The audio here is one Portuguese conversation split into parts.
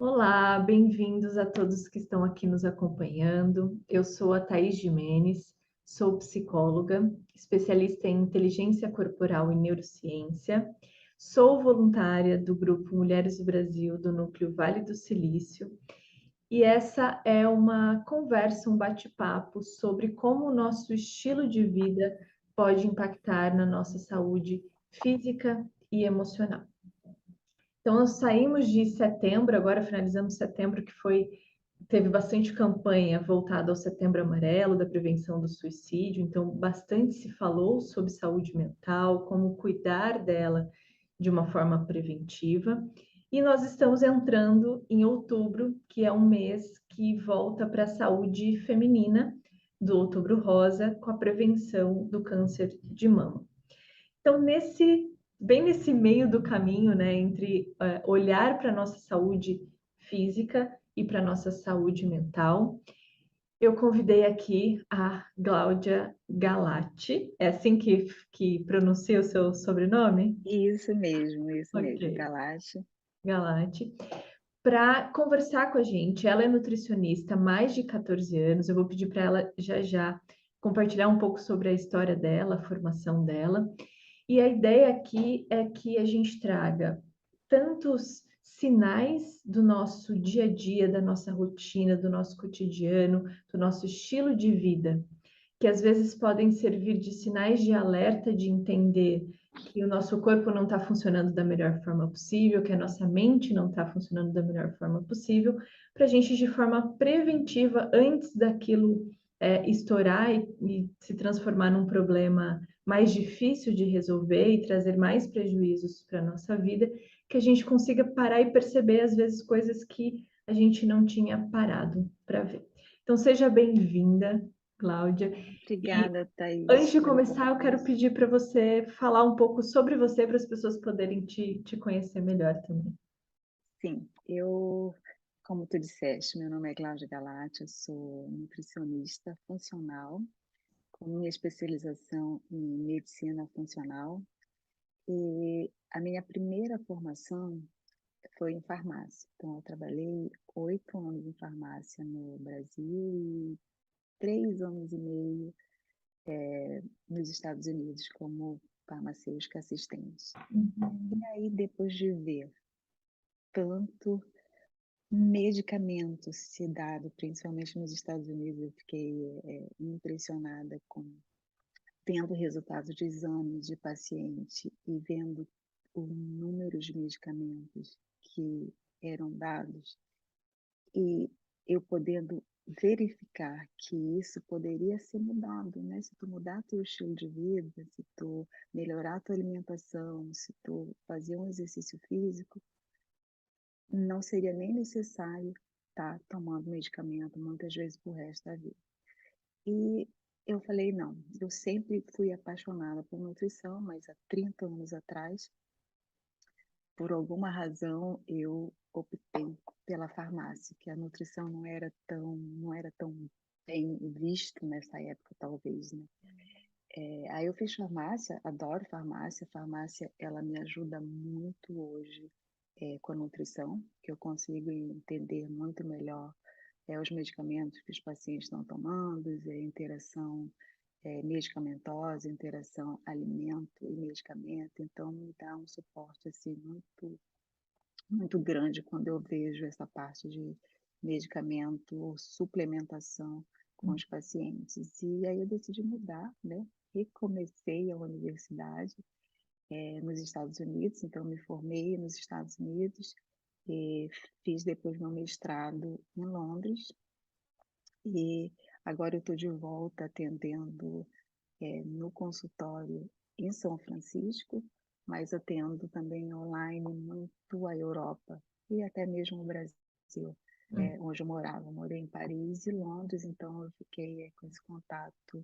Olá, bem-vindos a todos que estão aqui nos acompanhando. Eu sou a Thaís Jimenez, sou psicóloga, especialista em inteligência corporal e neurociência. Sou voluntária do grupo Mulheres do Brasil do Núcleo Vale do Silício. E essa é uma conversa, um bate-papo sobre como o nosso estilo de vida pode impactar na nossa saúde física e emocional. Então, nós saímos de setembro, agora finalizamos setembro, teve bastante campanha voltada ao Setembro Amarelo, da prevenção do suicídio, então bastante se falou sobre saúde mental, como cuidar dela de uma forma preventiva. E nós estamos entrando em outubro, que é um mês que volta para a saúde feminina, do Outubro Rosa, com a prevenção do câncer de mama. Então, bem nesse meio do caminho, né, entre olhar para a nossa saúde física e para a nossa saúde mental, eu convidei aqui a Cláudia Galati. É assim que pronuncia o seu sobrenome? Isso mesmo, Ok, Galache. Galati. Para conversar com a gente. Ela é nutricionista há mais de 14 anos. Eu vou pedir para ela já já compartilhar um pouco sobre a história dela, a formação dela. E a ideia aqui é que a gente traga tantos sinais do nosso dia a dia, da nossa rotina, do nosso cotidiano, do nosso estilo de vida, que às vezes podem servir de sinais de alerta, de entender que o nosso corpo não está funcionando da melhor forma possível, que a nossa mente não está funcionando da melhor forma possível, para a gente, de forma preventiva, antes daquilo estourar e se transformar num problema mais difícil de resolver e trazer mais prejuízos para a nossa vida, que a gente consiga parar e perceber, às vezes, coisas que a gente não tinha parado para ver. Então, seja bem-vinda, Cláudia. E Obrigada, antes Thaís, de pelo começar, eu quero convite. pedir para você falar um pouco sobre você, para as pessoas poderem te conhecer melhor também. Sim, como tu disseste, meu nome é Cláudia Galati, eu sou nutricionista funcional, com minha especialização em medicina funcional, e a minha primeira formação foi em farmácia. Então, eu trabalhei 8 anos em farmácia no Brasil e 3 anos e meio nos Estados Unidos como farmacêutica assistente. E Uhum. aí, depois de ver tanto medicamento ser dado, principalmente nos Estados Unidos, eu fiquei impressionada com tendo resultados de exames de paciente e vendo o número de medicamentos que eram dados e eu podendo verificar que isso poderia ser mudado, né? Se tu mudar teu estilo de vida, se tu melhorar tua alimentação, se tu fazer um exercício físico, não seria nem necessário estar tomando medicamento muitas vezes pro resto da vida. E eu falei, não, eu sempre fui apaixonada por nutrição, mas há 30 anos atrás, por alguma razão, eu optei pela farmácia, que a nutrição não era tão bem visto nessa época, talvez, né? Aí eu fiz farmácia, adoro farmácia. Farmácia, ela me ajuda muito hoje com a nutrição, que eu consigo entender muito melhor os medicamentos que os pacientes estão tomando, a interação medicamentosa, interação alimento e medicamento. Então, me dá um suporte assim muito, muito grande quando eu vejo essa parte de medicamento, suplementação com os pacientes. E aí eu decidi mudar, né? Recomecei a universidade nos Estados Unidos, então me formei nos Estados Unidos e fiz depois meu mestrado em Londres e agora eu estou de volta atendendo no consultório em São Francisco, mas atendo também online muito a Europa e até mesmo o Brasil, onde eu morava. Eu morei em Paris e Londres, então eu fiquei com esse contato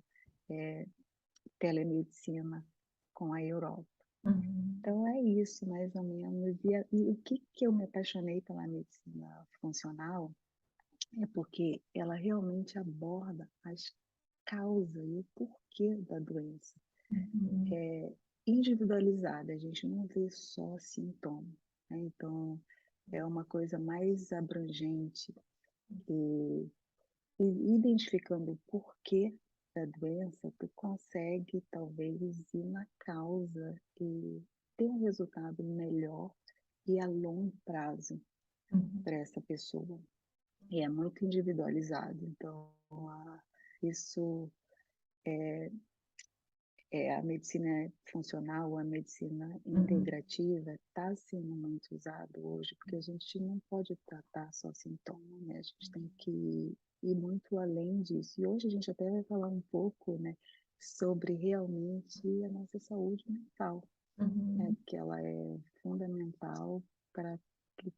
telemedicina com a Europa. Uhum. Então é isso, mais ou menos. E o que eu me apaixonei pela medicina funcional é porque ela realmente aborda as causas e o porquê da doença. Uhum. Individualizada, a gente não vê só sintoma, né? Então, é uma coisa mais abrangente e, e identificando o porquê da doença, tu consegue talvez ir na causa e ter um resultado melhor e a longo prazo Uhum, para essa pessoa. E é muito individualizado, então isso a medicina funcional, a medicina uhum, integrativa está sendo muito usado hoje, porque a gente não pode tratar só sintoma, né? A gente tem que ir muito além disso. E hoje a gente até vai falar um pouco, né, sobre realmente a nossa saúde mental, né? uhum, Que ela é fundamental para que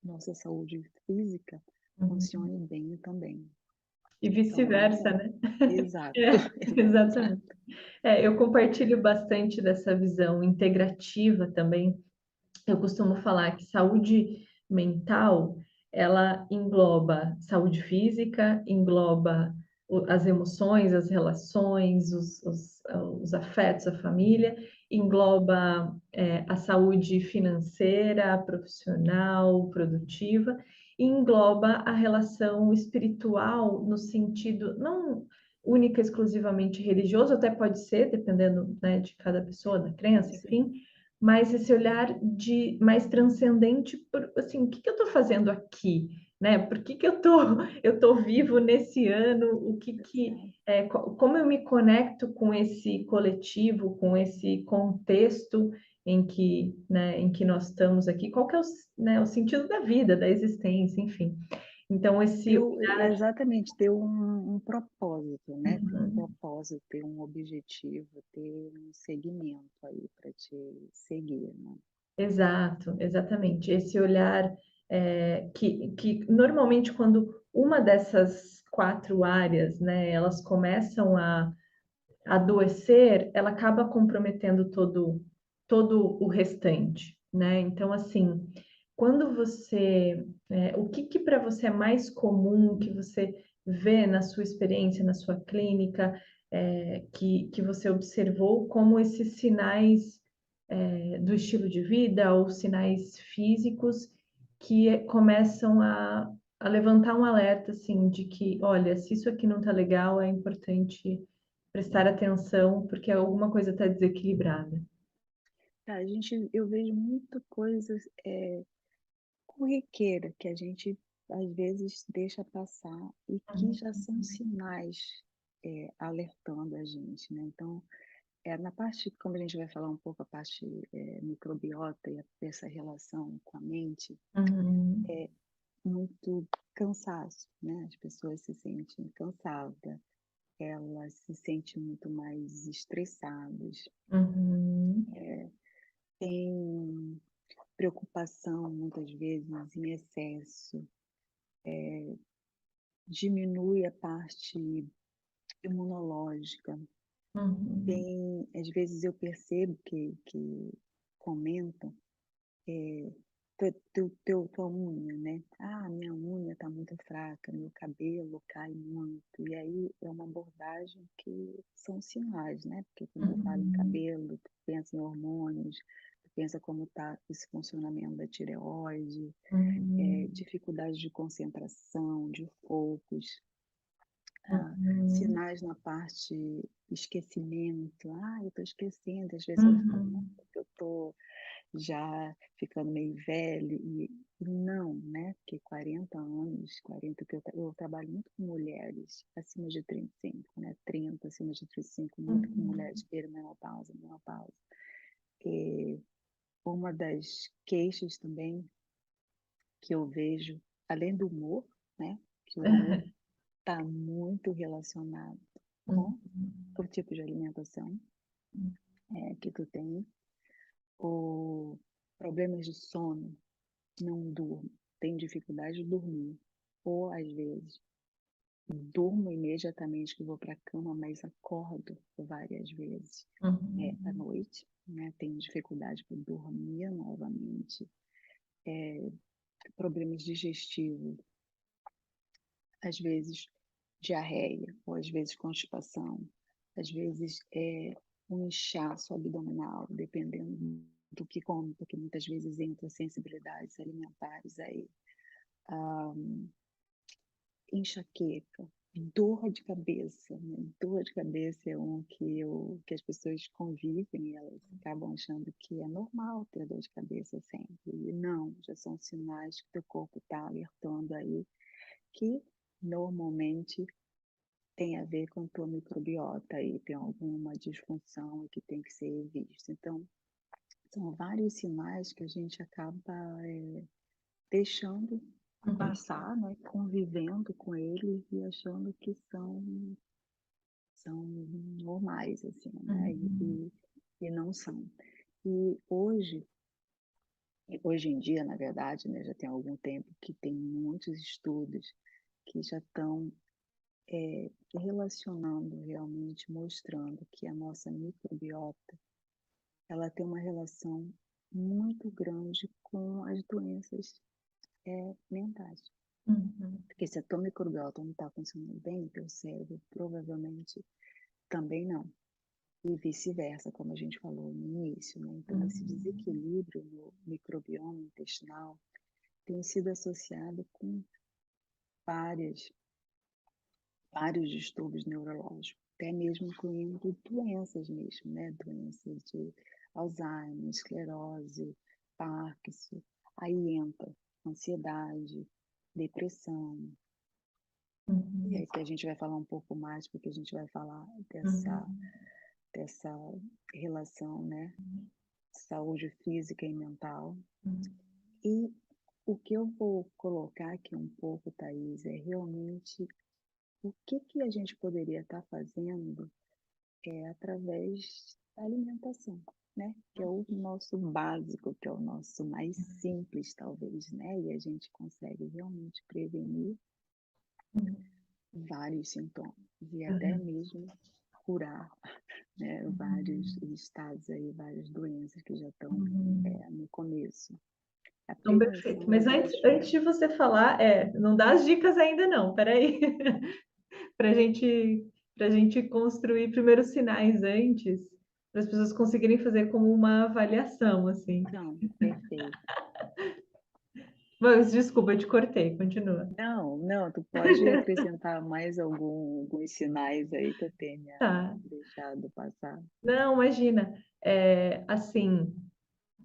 nossa saúde física uhum. funcione bem também. E Então, vice-versa, né? exato, É, exatamente. exato. Eu compartilho bastante dessa visão integrativa também. Eu costumo falar que saúde mental, ela engloba saúde física, engloba as emoções, as relações, os afetos, a família, engloba a saúde financeira, profissional, produtiva, e engloba a relação espiritual no sentido não única exclusivamente religioso, até pode ser, dependendo, né, de cada pessoa, da crença, Sim, enfim, mas esse olhar de mais transcendente por assim, o que que eu estou fazendo aqui, né? Por que que eu tô vivo nesse ano? O que que exato. como eu me conecto com esse coletivo, com esse contexto em que, né, em que nós estamos aqui? Qual que é né, o sentido da vida, da existência, enfim. Então esse Exatamente, ter um propósito, né? Ter um Uhum. propósito, ter um objetivo, ter um segmento aí para te seguir, né? Exato, exatamente. Esse olhar que normalmente quando uma dessas quatro áreas, né, elas começam a adoecer, ela acaba comprometendo todo o restante, né? Então, assim, quando o que que para você é mais comum que você vê na sua experiência, na sua clínica, que você observou como esses sinais do estilo de vida ou sinais físicos que começam a levantar um alerta, assim, de que, olha, se isso aqui não tá legal, é importante prestar atenção, porque alguma coisa está desequilibrada. Tá, eu vejo muita coisa corriqueira que a gente às vezes deixa passar e que já são sinais alertando a gente, né? Então, na parte, como a gente vai falar um pouco a parte microbiota e essa relação com a mente, Uhum, muito cansaço, né? As pessoas se sentem cansadas, elas se sentem muito mais estressadas, uhum, têm preocupação muitas vezes em excesso, diminui a parte imunológica. uhum, Tem, às vezes eu percebo que comentam tua unha, né? Ah, minha unha está muito fraca, meu cabelo cai muito. E aí é uma abordagem que são sinais, né? Porque quando eu falo em uhum, cabelo, tu pensa em hormônios, tu pensa como está esse funcionamento da tireoide, uhum, dificuldade de concentração, de focos, uhum, sinais na parte esquecimento. Ah, eu estou esquecendo. Às vezes eu falo, não, uhum, porque eu estou já ficando meio velho e não, né? Porque 40 anos, 40 que eu trabalho muito com mulheres acima de 35, né? 30 acima de 35, muito com mulheres uhum, perimenopausa, menopausa. E uma das queixas também que eu vejo, além do humor, né? Que o humor está muito relacionado com uhum, o tipo de alimentação que tu tem, ou problemas de sono, não durmo, tenho dificuldade de dormir, ou às vezes durmo imediatamente que vou para a cama, mas acordo várias vezes à uhum, noite, né? Tenho dificuldade para dormir novamente, problemas digestivos, às vezes diarreia, ou às vezes constipação, às vezes um inchaço abdominal, dependendo. do que come, porque muitas vezes entram sensibilidades alimentares aí, ah, enxaqueca, dor de cabeça, né? Dor de cabeça é que as pessoas convivem e elas acabam achando que é normal ter dor de cabeça sempre. E não, já são sinais que o teu corpo está alertando aí, que normalmente tem a ver com a tua microbiota e tem alguma disfunção que tem que ser vista. Então, são vários sinais que a gente acaba deixando passar, né, convivendo com eles e achando que são normais, assim, né, e não são. E hoje em dia, na verdade, né, já tem algum tempo que tem muitos estudos que já estão relacionando realmente, mostrando que a nossa microbiota, ela tem uma relação muito grande com as doenças mentais. Porque se a tua microbiota não está funcionando bem, teu cérebro provavelmente também não. E vice-versa, como a gente falou no início, né? Então, esse desequilíbrio no microbioma intestinal tem sido associado com vários distúrbios neurológicos, até mesmo incluindo doenças mesmo, né? Doenças de Alzheimer, esclerose, Parkinson. Aí entra ansiedade, depressão. E aí que a gente vai falar um pouco mais, porque a gente vai falar dessa relação, né? Saúde física e mental. E o que eu vou colocar aqui um pouco, Thaís, é realmente o que a gente poderia estar fazendo através da alimentação, né? Que é o nosso básico, que é o nosso mais simples, talvez, né? E a gente consegue realmente prevenir vários sintomas e até mesmo curar, né, vários estados aí, várias doenças que já estão no começo. A Então, perfeito. prevenção, Mas eu acho. antes de você falar, não dá as dicas ainda não, peraí. Para gente construir primeiro os sinais antes, para as pessoas conseguirem fazer como uma avaliação, assim. Não, perfeito. Mas, desculpa, eu te cortei, continua. Não, não, tu pode acrescentar mais alguns sinais aí que eu tenha Tá. deixado passar. Não, imagina. Assim,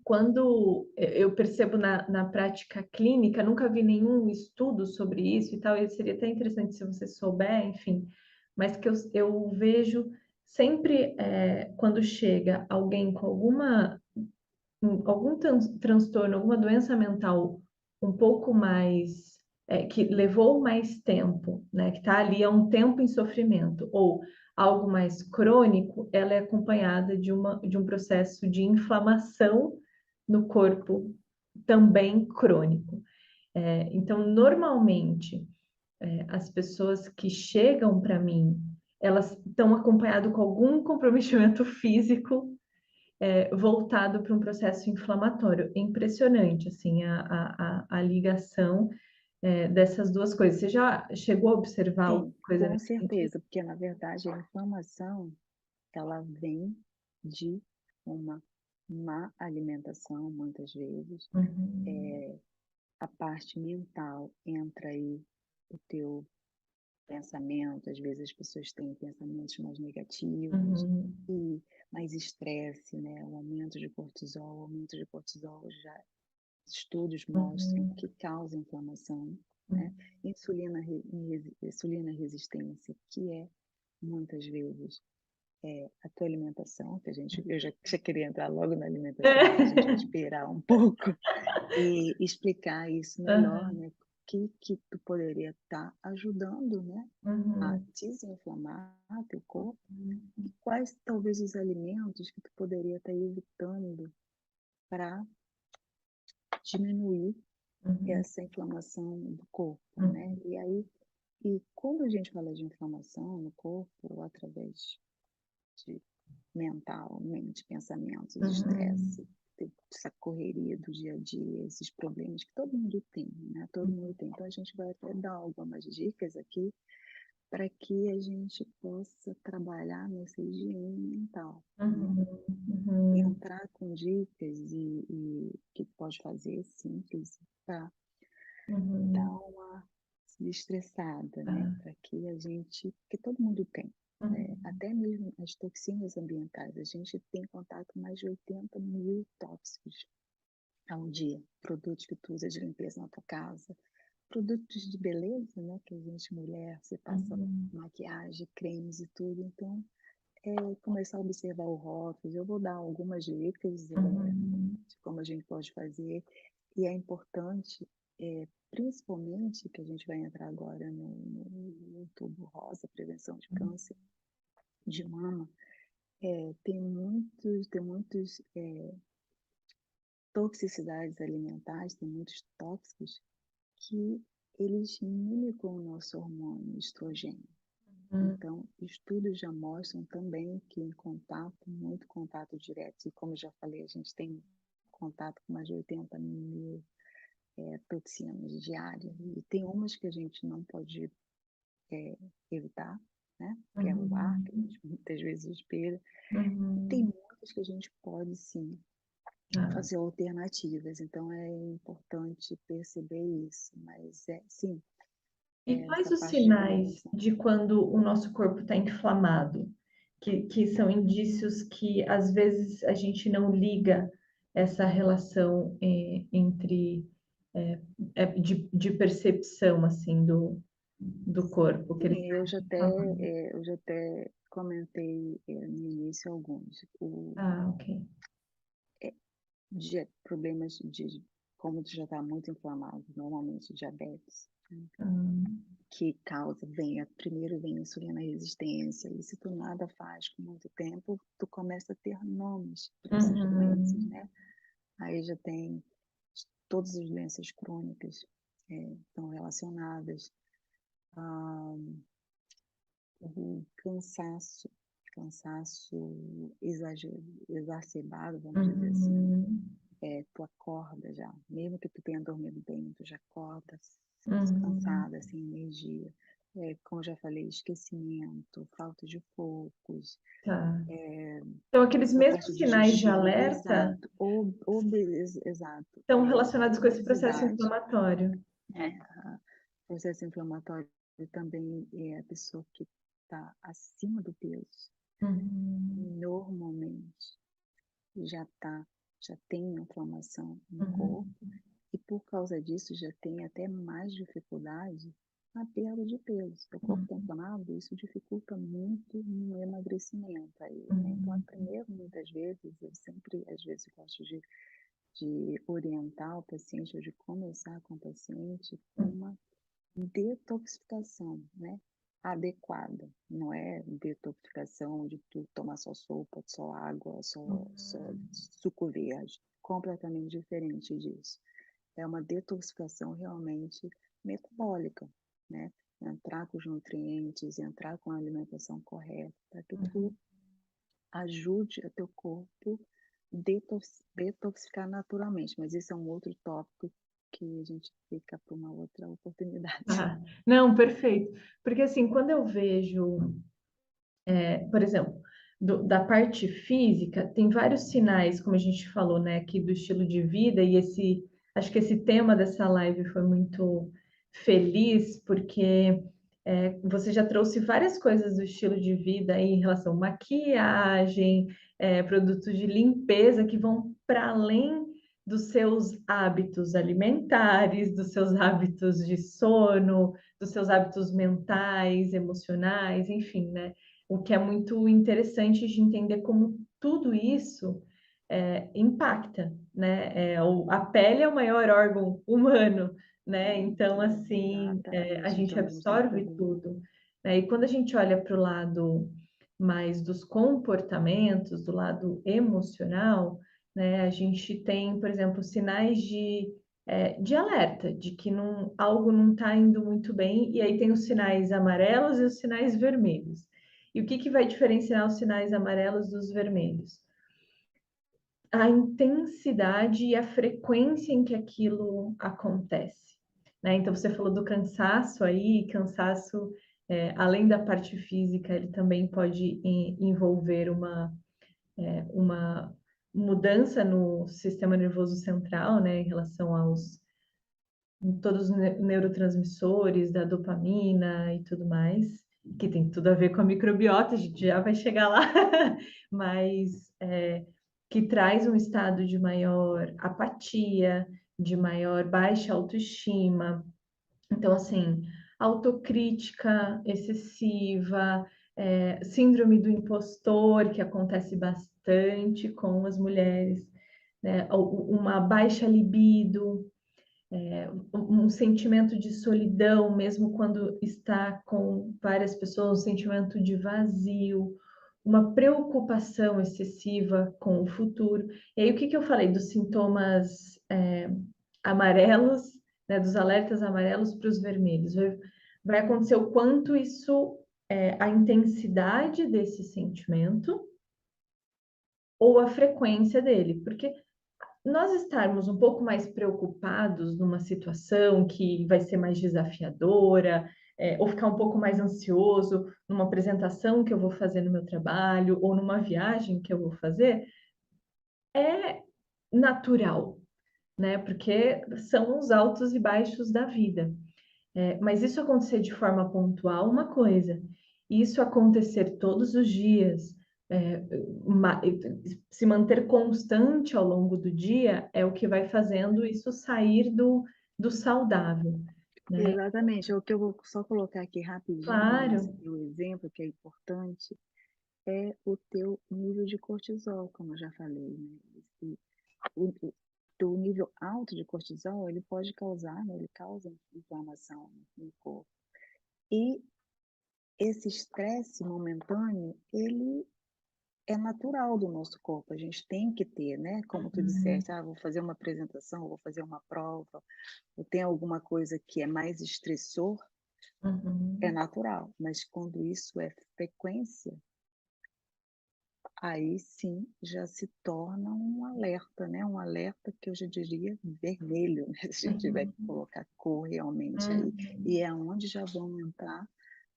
quando eu percebo na prática clínica, nunca vi nenhum estudo sobre isso e tal, e seria até interessante se você souber, enfim, mas que eu vejo sempre quando chega alguém com algum transtorno, alguma doença mental um pouco mais, que levou mais tempo, né, que está ali há um tempo em sofrimento, ou algo mais crônico, ela é acompanhada de um processo de inflamação no corpo também crônico. Então, normalmente, as pessoas que chegam para mim, elas estão acompanhadas com algum comprometimento físico voltado para um processo inflamatório. É impressionante, assim, a ligação dessas duas coisas. Você já chegou a observar alguma Sim, coisa com nesse sentido? certeza, porque na verdade a inflamação ela vem de uma má alimentação, muitas vezes. Uhum, A parte mental entra aí o teu pensamento, às vezes as pessoas têm pensamentos mais negativos uhum, e mais estresse, né? O aumento de cortisol já estudos mostram uhum, que causa inflamação, né? uhum. Insulina resistência, que é muitas vezes a tua alimentação, que eu já queria entrar logo na alimentação, mas a gente vai esperar um pouco e explicar isso melhor, Aham, né? Que tu poderia estar ajudando, né? A uhum, desinflamar teu corpo e quais talvez os alimentos que tu poderia estar evitando para diminuir uhum, essa inflamação do corpo, né? uhum, E aí, e quando a gente fala de inflamação no corpo, através de mente, pensamentos, uhum, estresse, essa correria do dia a dia, esses problemas que todo mundo tem, né? Todo mundo tem. Então a gente vai até dar algumas dicas aqui para que a gente possa trabalhar nessa higiene mental, né? Uhum, uhum, Entrar com dicas e que pode fazer simples para dar uhum, uma desestressada, tá, né? Para que a gente, que todo mundo tem, né? uhum, Até mesmo as toxinas ambientais, a gente tem contato com mais de 80 mil tóxicos ao dia, produtos que tu usa de limpeza na tua casa, produtos de beleza, né? Que a gente, mulher, você passa uhum, maquiagem, cremes e tudo, então começar a observar o rótulo. Eu vou dar algumas dicas uhum, de como a gente pode fazer, e é importante, principalmente, que a gente vai entrar agora no Outubro Rosa, prevenção de câncer de mama, tem muitos toxicidades alimentares, tem muitos tóxicos que eles mimicam o nosso hormônio estrogênio. uhum, Então, estudos já mostram também que em contato, muito contato direto, e como eu já falei, a gente tem contato com mais de 80 mil toxinas diárias, e tem umas que a gente não pode evitar, né? Que é o ar, que a uhum, gente muitas vezes respira, e tem uhum. muitas que a gente pode sim Ah. fazer alternativas, então é importante perceber isso, mas sim, E quais essa os parte de sinais prevenção. de quando o nosso corpo está inflamado? Que são indícios que às vezes a gente não liga essa relação entre de percepção assim do corpo que ele Sim, está inflamado. eu já até comentei no início alguns. Ah, ok. Problemas de, como tu já está muito inflamado, normalmente diabetes, né, Hum, que causa, primeiro vem a insulina resistência, e se tu nada faz com muito tempo, tu começa a ter nomes para essas doenças, uhum, né? Aí já tem todas as doenças crônicas estão relacionadas. Ah, o cansaço exacerbado, vamos dizer assim, uhum, tu acorda já, mesmo que tu tenha dormido bem, tu já acorda uhum. cansada, sem energia. Como eu já falei, esquecimento, falta de focos, Tá. Então, aqueles a parte mesmos sinais de digestiva, alerta exato, exato, estão relacionados com esse processo obesidade, inflamatório. processo inflamatório também é a pessoa que está acima do peso, Uhum, normalmente já tá, já tem inflamação no corpo, uhum, e por causa disso já tem até mais dificuldade na perda de peso. O corpo está uhum, inflamado, isso dificulta muito no emagrecimento aí, né? Então, uhum. primeiro, muitas vezes, eu sempre, às vezes, gosto de orientar o paciente, ou de começar com o paciente, com uma detoxificação, né? Adequada. Não é detoxificação de tu tomar só sopa, só água, só suco verde. Completamente diferente disso. É uma detoxificação realmente metabólica, né? Entrar com os nutrientes, entrar com a alimentação correta, para que tu ajude o teu corpo detoxificar naturalmente. Mas isso é um outro tópico que a gente fica para uma outra oportunidade. Ah, não, perfeito. Porque assim, quando eu vejo, por exemplo, da parte física, tem vários sinais, como a gente falou, né, aqui do estilo de vida, e acho que esse tema dessa live foi muito feliz, porque você já trouxe várias coisas do estilo de vida aí em relação à maquiagem, produtos de limpeza que vão para além dos seus hábitos alimentares, dos seus hábitos de sono, dos seus hábitos mentais, emocionais, enfim, né? O que é muito interessante de entender como tudo isso impacta, né? A pele é o maior órgão humano, né? Então, assim, a Exatamente, gente então a gente tem que absorve cuidar. tudo, né? E quando a gente olha para o lado mais dos comportamentos, do lado emocional, né? A gente tem, por exemplo, sinais de alerta, de que algo não está indo muito bem, e aí tem os sinais amarelos e os sinais vermelhos. E o que vai diferenciar os sinais amarelos dos vermelhos? A intensidade e a frequência em que aquilo acontece, né? Então, você falou do cansaço aí, cansaço além da parte física, ele também pode envolver uma mudança no sistema nervoso central, né, em relação em todos os neurotransmissores, da dopamina e tudo mais, que tem tudo a ver com a microbiota, a gente já vai chegar lá, mas que traz um estado de maior apatia, de maior baixa autoestima. Então, assim, autocrítica excessiva, síndrome do impostor, que acontece bastante com as mulheres, né? Uma baixa libido, um sentimento de solidão, mesmo quando está com várias pessoas, um sentimento de vazio, uma preocupação excessiva com o futuro. E aí, o que que eu falei dos sintomas amarelos, né, dos alertas amarelos para os vermelhos? Vai acontecer o quanto isso, a intensidade desse sentimento ou a frequência dele, porque nós estarmos um pouco mais preocupados numa situação que vai ser mais desafiadora, ou ficar um pouco mais ansioso numa apresentação que eu vou fazer no meu trabalho, ou numa viagem que eu vou fazer, é natural, né? Porque são os altos e baixos da vida. Mas isso acontecer de forma pontual, uma coisa. Isso acontecer todos os dias, é, ma- se manter constante ao longo do dia, é o que vai fazendo isso sair do saudável, né? Exatamente. O que eu vou só colocar aqui rapidinho nesse Claro. teu exemplo, que é importante, é o teu nível de cortisol, como eu já falei, né? O teu nível alto de cortisol, ele pode causar, né? Ele causa inflamação no corpo. E esse estresse momentâneo, ele é natural do nosso corpo, a gente tem que ter, né? Como tu Uhum, disseste, vou fazer uma apresentação, vou fazer uma prova, ou tem alguma coisa que é mais estressor, é uhum, natural, mas quando isso é frequência, aí sim já se torna um alerta, né? Um alerta que eu já diria vermelho, né? Se a gente tiver que uhum, colocar cor realmente aí. uhum, E é onde já vão entrar,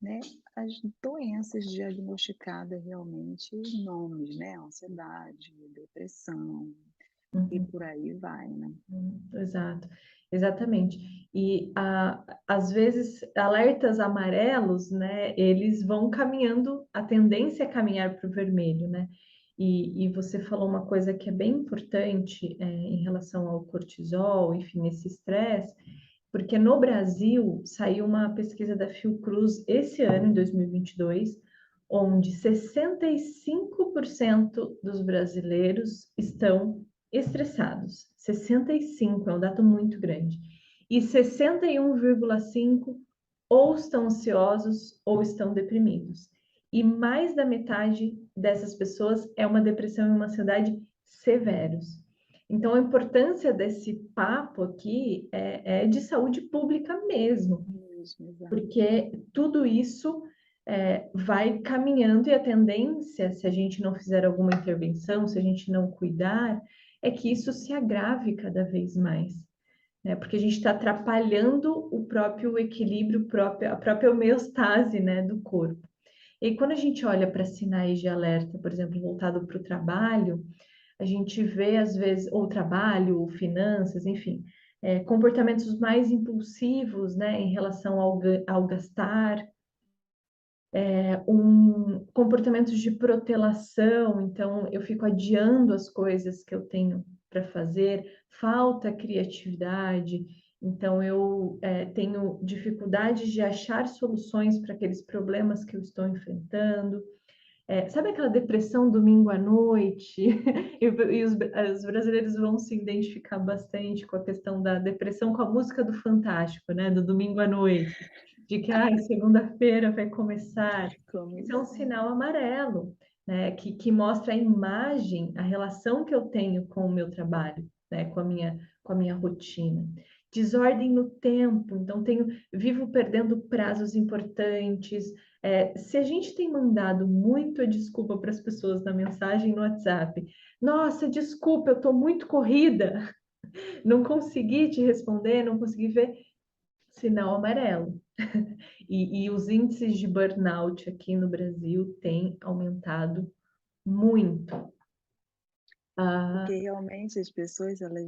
né, as doenças diagnosticadas realmente, nomes, né? Ansiedade, depressão e uhum. por aí vai, né? Exato, exatamente. E às vezes alertas amarelos, né? Eles vão caminhando, a tendência é caminhar para o vermelho, né? E você falou uma coisa que é bem importante em relação ao cortisol, enfim, esse estresse, porque no Brasil saiu uma pesquisa da Fiocruz esse ano, em 2022, onde 65% dos brasileiros estão estressados. 65 é um dado muito grande. E 61,5 ou estão ansiosos ou estão deprimidos. E mais da metade dessas pessoas é uma depressão e uma ansiedade severos. Então, a importância desse papo aqui é de saúde pública mesmo, Mesmo, exato. porque tudo isso vai caminhando e a tendência, se a gente não fizer alguma intervenção, se a gente não cuidar, é que isso se agrave cada vez mais, né? Porque a gente está atrapalhando o próprio equilíbrio, a própria homeostase, né, do corpo. E quando a gente olha para sinais de alerta, por exemplo, voltado para o trabalho, a gente vê, às vezes, ou trabalho, ou finanças, enfim, comportamentos mais impulsivos, né, em relação ao gastar, comportamentos de protelação, então eu fico adiando as coisas que eu tenho para fazer, falta criatividade, então eu tenho dificuldade de achar soluções para aqueles problemas que eu estou enfrentando. Sabe aquela depressão domingo à noite? Os brasileiros vão se identificar bastante com a questão da depressão com a música do Fantástico, né? Do domingo à noite. De que, segunda-feira vai começar. Isso é um Começar. sinal amarelo, né? Que mostra a imagem, a relação que eu tenho com o meu trabalho, né? Com a minha rotina. Desordem no tempo, então vivo perdendo prazos importantes, se a gente tem mandado muito desculpa para as pessoas na mensagem no WhatsApp, nossa, desculpa, eu estou muito corrida, não consegui te responder, não consegui ver. sinal amarelo. E os índices de burnout aqui no Brasil têm aumentado muito. Porque realmente as pessoas, elas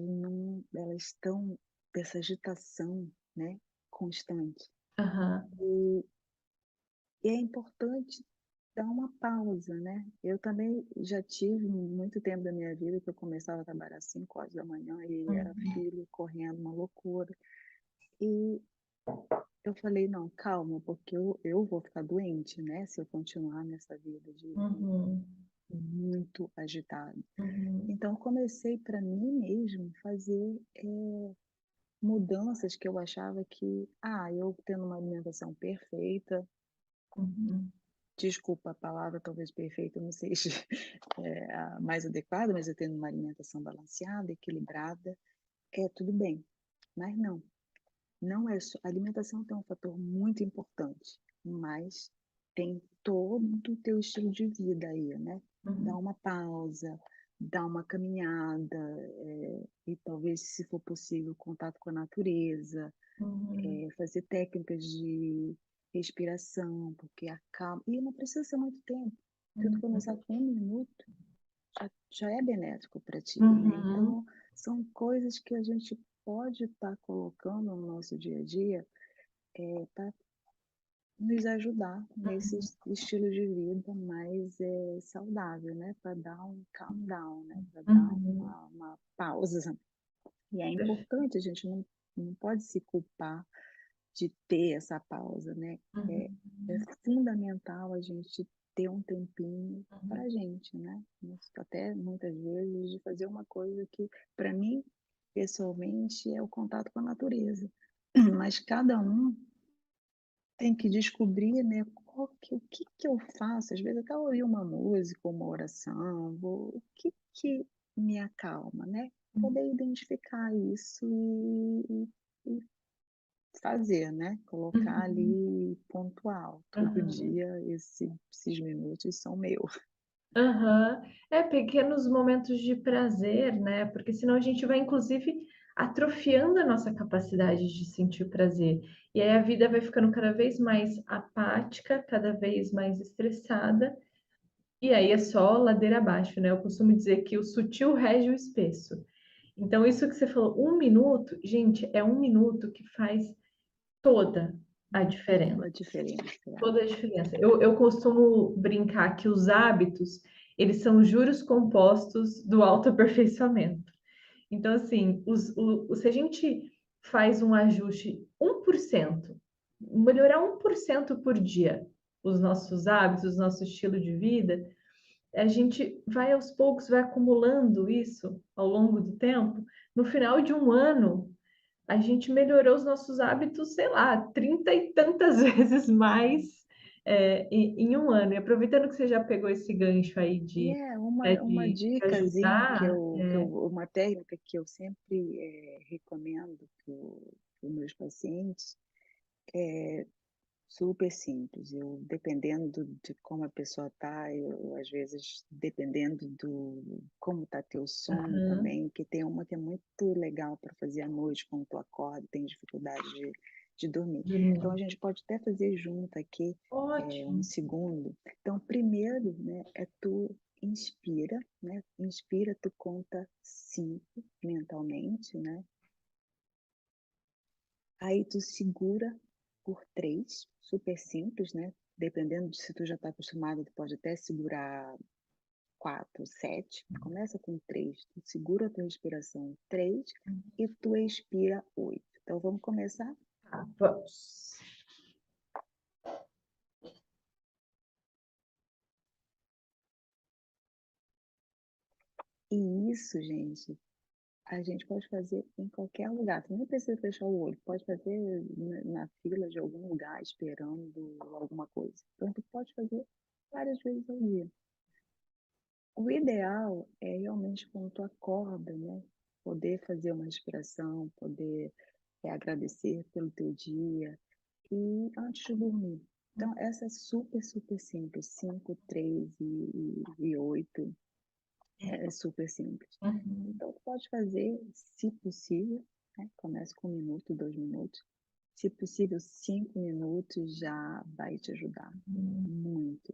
estão dessa agitação, né, constante. Aham, E é importante dar uma pausa, né? Eu também já tive muito tempo da minha vida que eu começava a trabalhar às 5 horas da manhã e era uhum, filho correndo, uma loucura. E eu falei, não, calma, porque eu vou ficar doente, né? Se eu continuar nessa vida de uhum, muito agitada. uhum, Então, comecei para mim mesmo fazer mudanças que eu achava que, eu tendo uma alimentação perfeita, uhum, desculpa a palavra, talvez perfeita não seja a mais adequada, mas eu tendo uma alimentação balanceada, equilibrada, tudo bem. Mas não, não é só. A alimentação tem um fator muito importante, mas tem todo o teu estilo de vida aí, né? Dá uhum, uma pausa, dá uma caminhada, e talvez, se for possível, contato com a natureza, uhum, fazer técnicas de respiração, porque acalma. E não precisa ser muito tempo. Se tu uhum, começar com 1 minuto, já é benéfico para ti, né? uhum, Então, são coisas que a gente pode estar colocando no nosso dia a dia para nos ajudar nesse estilo de vida mais saudável, né? Para dar um calm down, né? Para dar uhum. uma pausa. E é importante, a gente não pode se culpar de ter essa pausa, né? É, Uhum, é fundamental a gente ter um tempinho para uhum, a gente, né? Até muitas vezes de fazer uma coisa que, para mim, pessoalmente, é o contato com a natureza. Mas cada um tem que descobrir, né, o que que eu faço. Às vezes até ouvir uma música, uma oração, o que me acalma, né? uhum, Poder identificar isso e fazer, né? Colocar uhum, ali pontual. Todo uhum. dia esses minutos são meus. Aham. É, pequenos momentos de prazer, né? Porque senão a gente vai, inclusive, atrofiando a nossa capacidade de sentir prazer. E aí a vida vai ficando cada vez mais apática, cada vez mais estressada, e aí é só ladeira abaixo, né? Eu costumo dizer que o sutil rege o espesso. Então, isso que você falou, 1 minuto, gente, é 1 minuto que faz toda a diferença. A diferença. Toda a diferença. Eu costumo brincar que os hábitos, eles são os juros compostos do autoaperfeiçoamento. Então, assim, se a gente faz um ajuste 1%, melhorar 1% por dia os nossos hábitos, o nosso estilo de vida, a gente vai aos poucos, vai acumulando isso ao longo do tempo. No final de um ano, a gente melhorou os nossos hábitos, sei lá, 30 e tantas vezes mais em um ano. E aproveitando que você já pegou esse gancho aí E de, é né, uma de dicasinha ajudar, uma técnica que eu sempre recomendo para os meus pacientes, é super simples. Eu, dependendo de como a pessoa está, eu às vezes, dependendo do como está teu sono aham, também, que tem uma que é muito legal para fazer à noite, quando tu acorda, tem dificuldade de dormir. Então, dormir. a gente pode até fazer junto aqui, um Ótimo. segundo. Então, primeiro, né, tu inspira, né? Inspira, tu conta 5 mentalmente, né? Aí tu segura por 3, super simples, né? Dependendo de se tu já está acostumado, tu pode até segurar 4, 7. Começa com 3, tu segura a tua respiração 3 e tu expira 8. Então vamos começar? Tá, vamos. E isso, gente, a gente pode fazer em qualquer lugar. Tu nem precisa fechar o olho, pode fazer na fila de algum lugar esperando alguma coisa. Então tu pode fazer várias vezes ao dia. O ideal é realmente quando tu acorda, né? Poder fazer uma respiração, poder agradecer pelo teu dia e antes de dormir. Então, essa é super, super simples. 5, 3 e 8 é super simples. Uhum, Então, tu pode fazer, se possível, né? Comece com 1 minuto, 2 minutos. se possível, 5 minutos já vai te ajudar muito.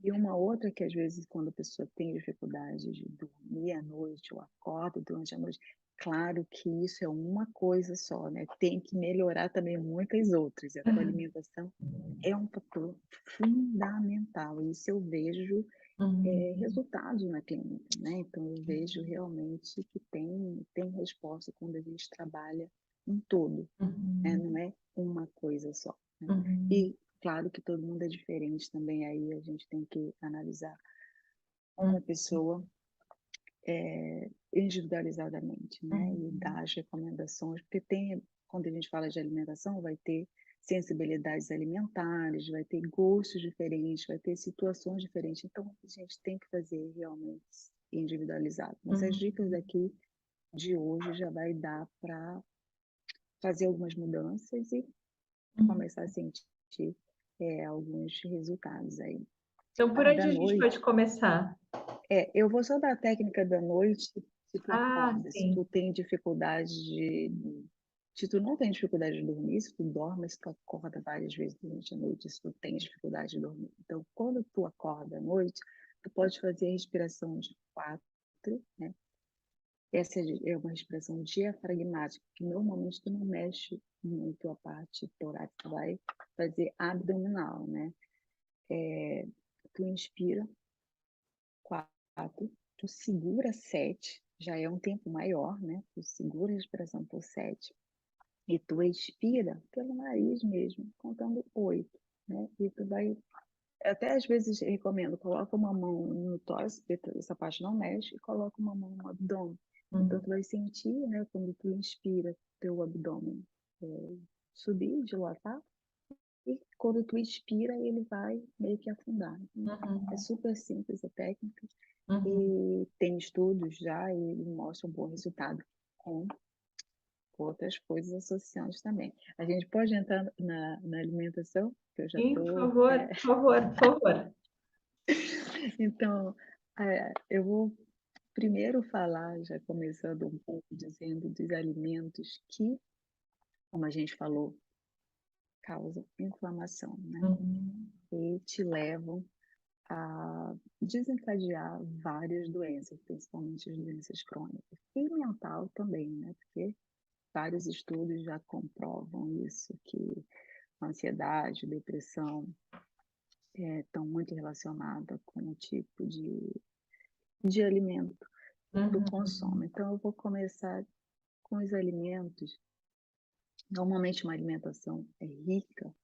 E uma outra que às vezes quando a pessoa tem dificuldade de dormir à noite ou acorda durante a noite, claro que isso é uma coisa só, né? Tem que melhorar também muitas outras. A tua alimentação é um fator fundamental. Isso eu vejo resultados na clínica, né? Então eu vejo realmente que tem resposta quando a gente trabalha um todo, né? Não é uma coisa só, né? E claro que todo mundo é diferente também, aí a gente tem que analisar uma pessoa individualizadamente, né? E dar as recomendações, porque quando a gente fala de alimentação, vai ter sensibilidades alimentares, vai ter gostos diferentes, vai ter situações diferentes. Então, a gente tem que fazer realmente individualizado. Mas as dicas daqui de hoje já vai dar para fazer algumas mudanças e começar a sentir alguns resultados aí. Então, por onde Da a gente noite, pode começar? eu vou só dar a técnica da noite, se tu Ah, acorda, se tu sim. tem dificuldade se tu não tem dificuldade de dormir, se tu dorme, se tu acorda várias vezes durante a noite, se tu tem dificuldade de dormir. Então, quando tu acorda à noite, tu pode fazer a respiração de 4, né? Essa é uma respiração diafragmática, que normalmente tu não mexe muito a parte torácica, tu vai fazer abdominal, né? Tu inspira 4, tu segura 7, já é um tempo maior, né? Tu segura a respiração por 7 e tu expira pelo nariz mesmo, contando 8, né? E tu vai, até às vezes recomendo, coloca uma mão no tórax, porque essa parte não mexe, e coloca uma mão no abdômen. Então tu vai sentir, né, quando tu inspira, teu abdômen subir, dilatar, e quando tu expira, ele vai meio que afundar. É super simples a técnica. E tem estudos já e mostram um bom resultado com outras coisas associadas também. A gente pode entrar na alimentação, que eu já Sim, por estou. favor, por favor, por favor. Então, eu vou primeiro falar, já começando um pouco dizendo dos alimentos que, como a gente falou, causam inflamação, né? E te levam a desencadear várias doenças, principalmente as doenças crônicas. E mental também, né? Porque vários estudos já comprovam isso, que ansiedade, depressão estão muito relacionadas com o tipo de alimento que tu consome. Então, eu vou começar com os alimentos. Normalmente, uma alimentação é rica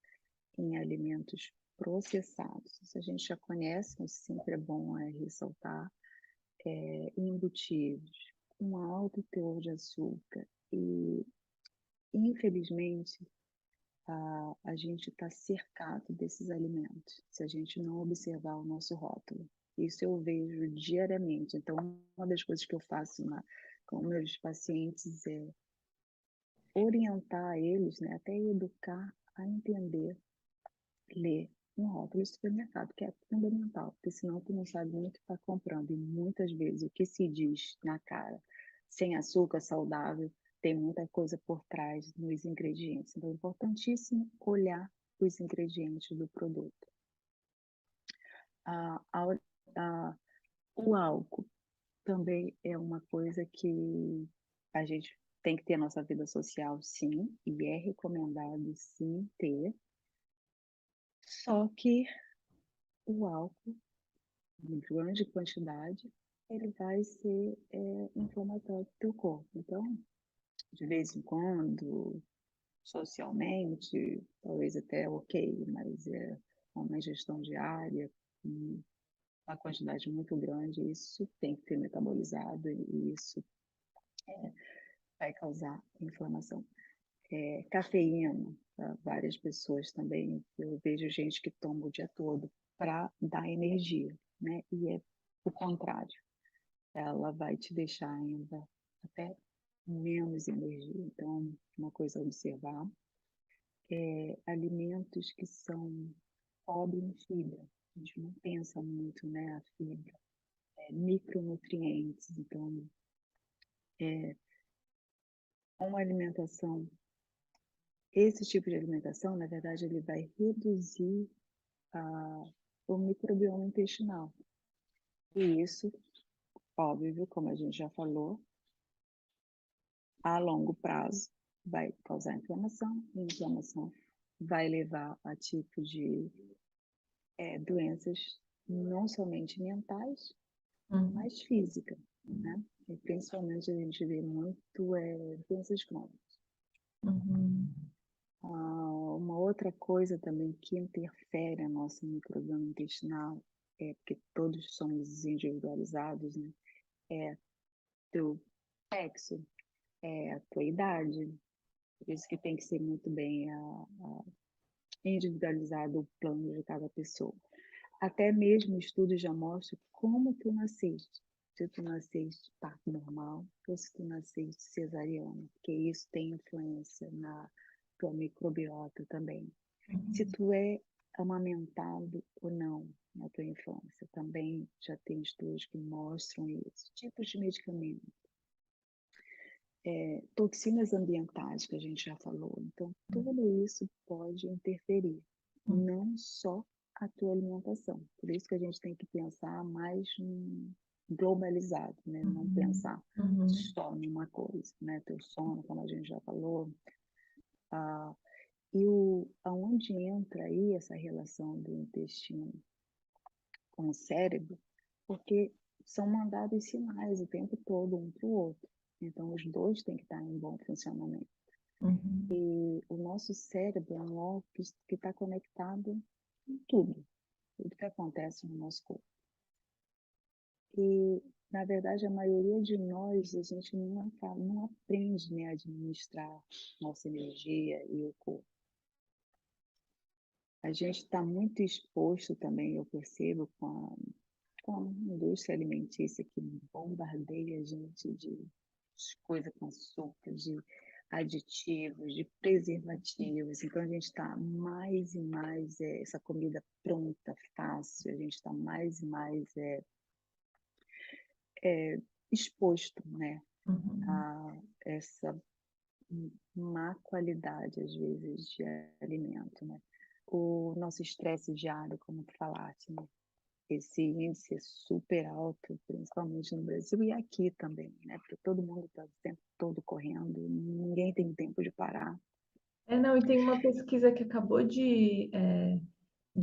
em alimentos processados. Isso a gente já conhece, mas sempre é bom ressaltar. Embutidos, com alto teor de açúcar. E, infelizmente, a gente está cercado desses alimentos, se a gente não observar o nosso rótulo. Isso eu vejo diariamente. Então, uma das coisas que eu faço com meus pacientes é orientar eles, né, até educar a entender, ler um rótulo de supermercado, que é fundamental, porque senão tu não sabe nem o que está comprando. E muitas vezes o que se diz na cara, sem açúcar, saudável, tem muita coisa por trás nos ingredientes. Então é importantíssimo olhar os ingredientes do produto. Ah, o álcool também é uma coisa que a gente tem que ter na nossa vida social, sim, e é recomendado, sim, ter. Só que o álcool, em grande quantidade, ele vai ser inflamatório para o teu corpo. Então, de vez em quando, socialmente, talvez até ok, mas uma ingestão diária, uma quantidade muito grande, isso tem que ser metabolizado e isso vai causar inflamação. Cafeína, para várias pessoas também, eu vejo gente que toma o dia todo para dar energia, né? E é o contrário, ela vai te deixar ainda até menos energia. Então, uma coisa a observar alimentos que são pobres em fibra. A gente não pensa muito, né, a fibra. Micronutrientes. Então, uma alimentação esse tipo de alimentação, na verdade, ele vai reduzir o microbioma intestinal. E isso, óbvio, como a gente já falou, a longo prazo vai causar inflamação, e inflamação vai levar a tipo de doenças não somente mentais, mas físicas, né? E principalmente a gente vê muito doenças crônicas. Uma outra coisa também que interfere a nossa microbioma intestinal, porque todos somos individualizados, né? É teu sexo, é a tua idade, por isso que tem que ser muito bem individualizado o plano de cada pessoa. Até mesmo estudos já mostram como tu nasceste. Se tu nasceste parto normal ou se tu nasceste cesariana, porque isso tem influência na tua microbiota também. Se tu é amamentado ou não na tua infância, também já tem estudos que mostram isso. Tipos de medicamento, toxinas ambientais que a gente já falou. Então, tudo isso pode interferir, não só a tua alimentação. Por isso que a gente tem que pensar mais globalizado, né? Não pensar só numa coisa, né? Teu sono, como a gente já falou. E aonde entra aí essa relação do intestino com o cérebro, porque são mandados sinais o tempo todo um para o outro. Então, os dois têm que estar em bom funcionamento. E o nosso cérebro é um órgão que está conectado em tudo que acontece no nosso corpo. E, na verdade, a maioria de nós, a gente não aprende, né, a administrar nossa energia e o corpo. A gente está muito exposto também, eu percebo, com a indústria alimentícia que bombardeia a gente de coisa com açúcar, de aditivos, de preservativos. Então, a gente está mais e mais essa comida pronta, fácil, a gente está mais e mais exposto, né, a essa má qualidade, às vezes, de alimento, né? O nosso estresse diário, como tu falaste, né? Esse índice é super alto, principalmente no Brasil e aqui também, né? Porque todo mundo está o tempo todo correndo, ninguém tem tempo de parar. Não, e tem uma pesquisa que acabou de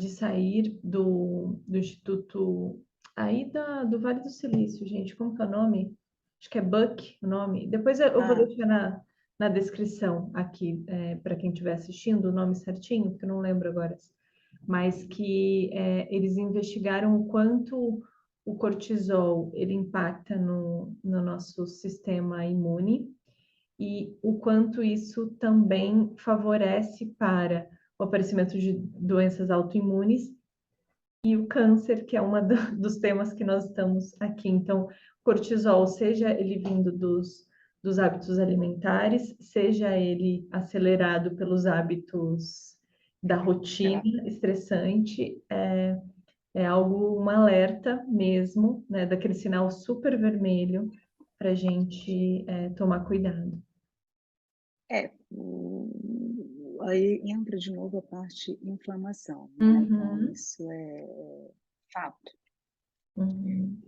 sair do Instituto aí do Vale do Silício, gente. Como que é o nome? Acho que é Buck o nome. Depois eu vou deixar na descrição aqui, para quem estiver assistindo, o nome certinho, porque eu não lembro agora. Mas que eles investigaram o quanto o cortisol ele impacta no nosso sistema imune e o quanto isso também favorece para o aparecimento de doenças autoimunes e o câncer, que é um dos temas que nós estamos aqui. Então, cortisol, seja ele vindo dos hábitos alimentares, seja ele acelerado pelos hábitos da rotina estressante, é algo, um alerta mesmo, né, daquele sinal super vermelho para a gente tomar cuidado. Aí entra de novo a parte inflamação, né? Então, isso é fato.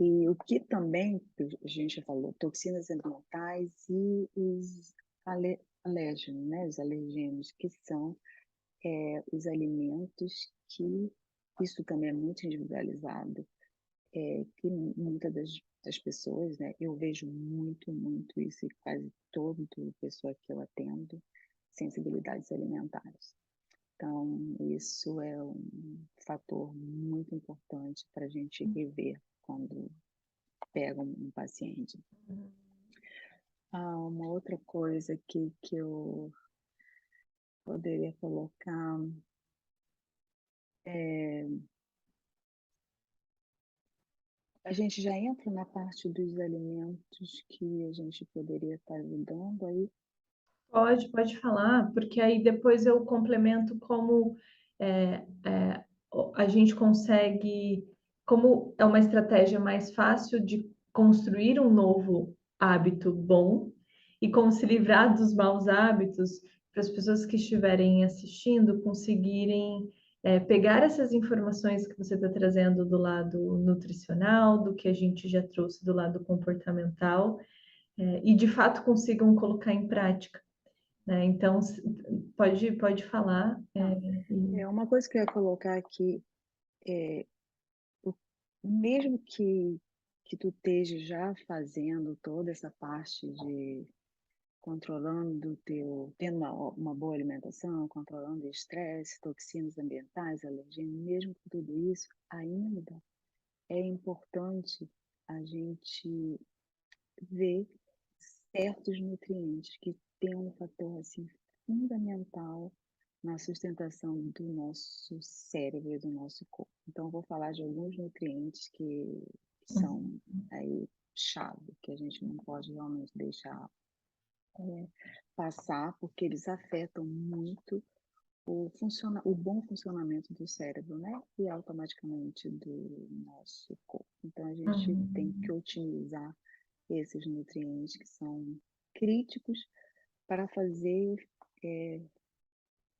E o que também, a gente falou, toxinas ambientais e os alérgenos, né? Os alergênios, que são os alimentos que, isso também é muito individualizado, que muitas das pessoas, né? Eu vejo muito isso, e quase toda pessoa que eu atendo, sensibilidades alimentares. Então, isso é um fator muito importante para a gente rever quando pega um paciente. Uma outra coisa que eu poderia colocar a gente já entra na parte dos alimentos que a gente poderia estar lidando aí. Pode falar, porque aí depois eu complemento como a gente consegue, como é uma estratégia mais fácil de construir um novo hábito bom e como se livrar dos maus hábitos, para as pessoas que estiverem assistindo conseguirem pegar essas informações que você está trazendo do lado nutricional, do que a gente já trouxe do lado comportamental, e de fato consigam colocar em prática, né? Então, pode falar. Uma coisa que eu ia colocar aqui mesmo que tu esteja já fazendo toda essa parte de controlando tendo uma boa alimentação, controlando o estresse, toxinas ambientais, alergenos, mesmo com tudo isso, ainda é importante a gente ver certos nutrientes que têm um fator assim fundamental na sustentação do nosso cérebro e do nosso corpo. Então, eu vou falar de alguns nutrientes que são aí chave, que a gente não pode realmente deixar passar, porque eles afetam muito o bom funcionamento do cérebro, né? E automaticamente do nosso corpo. Então, a gente tem que otimizar esses nutrientes que são críticos para fazer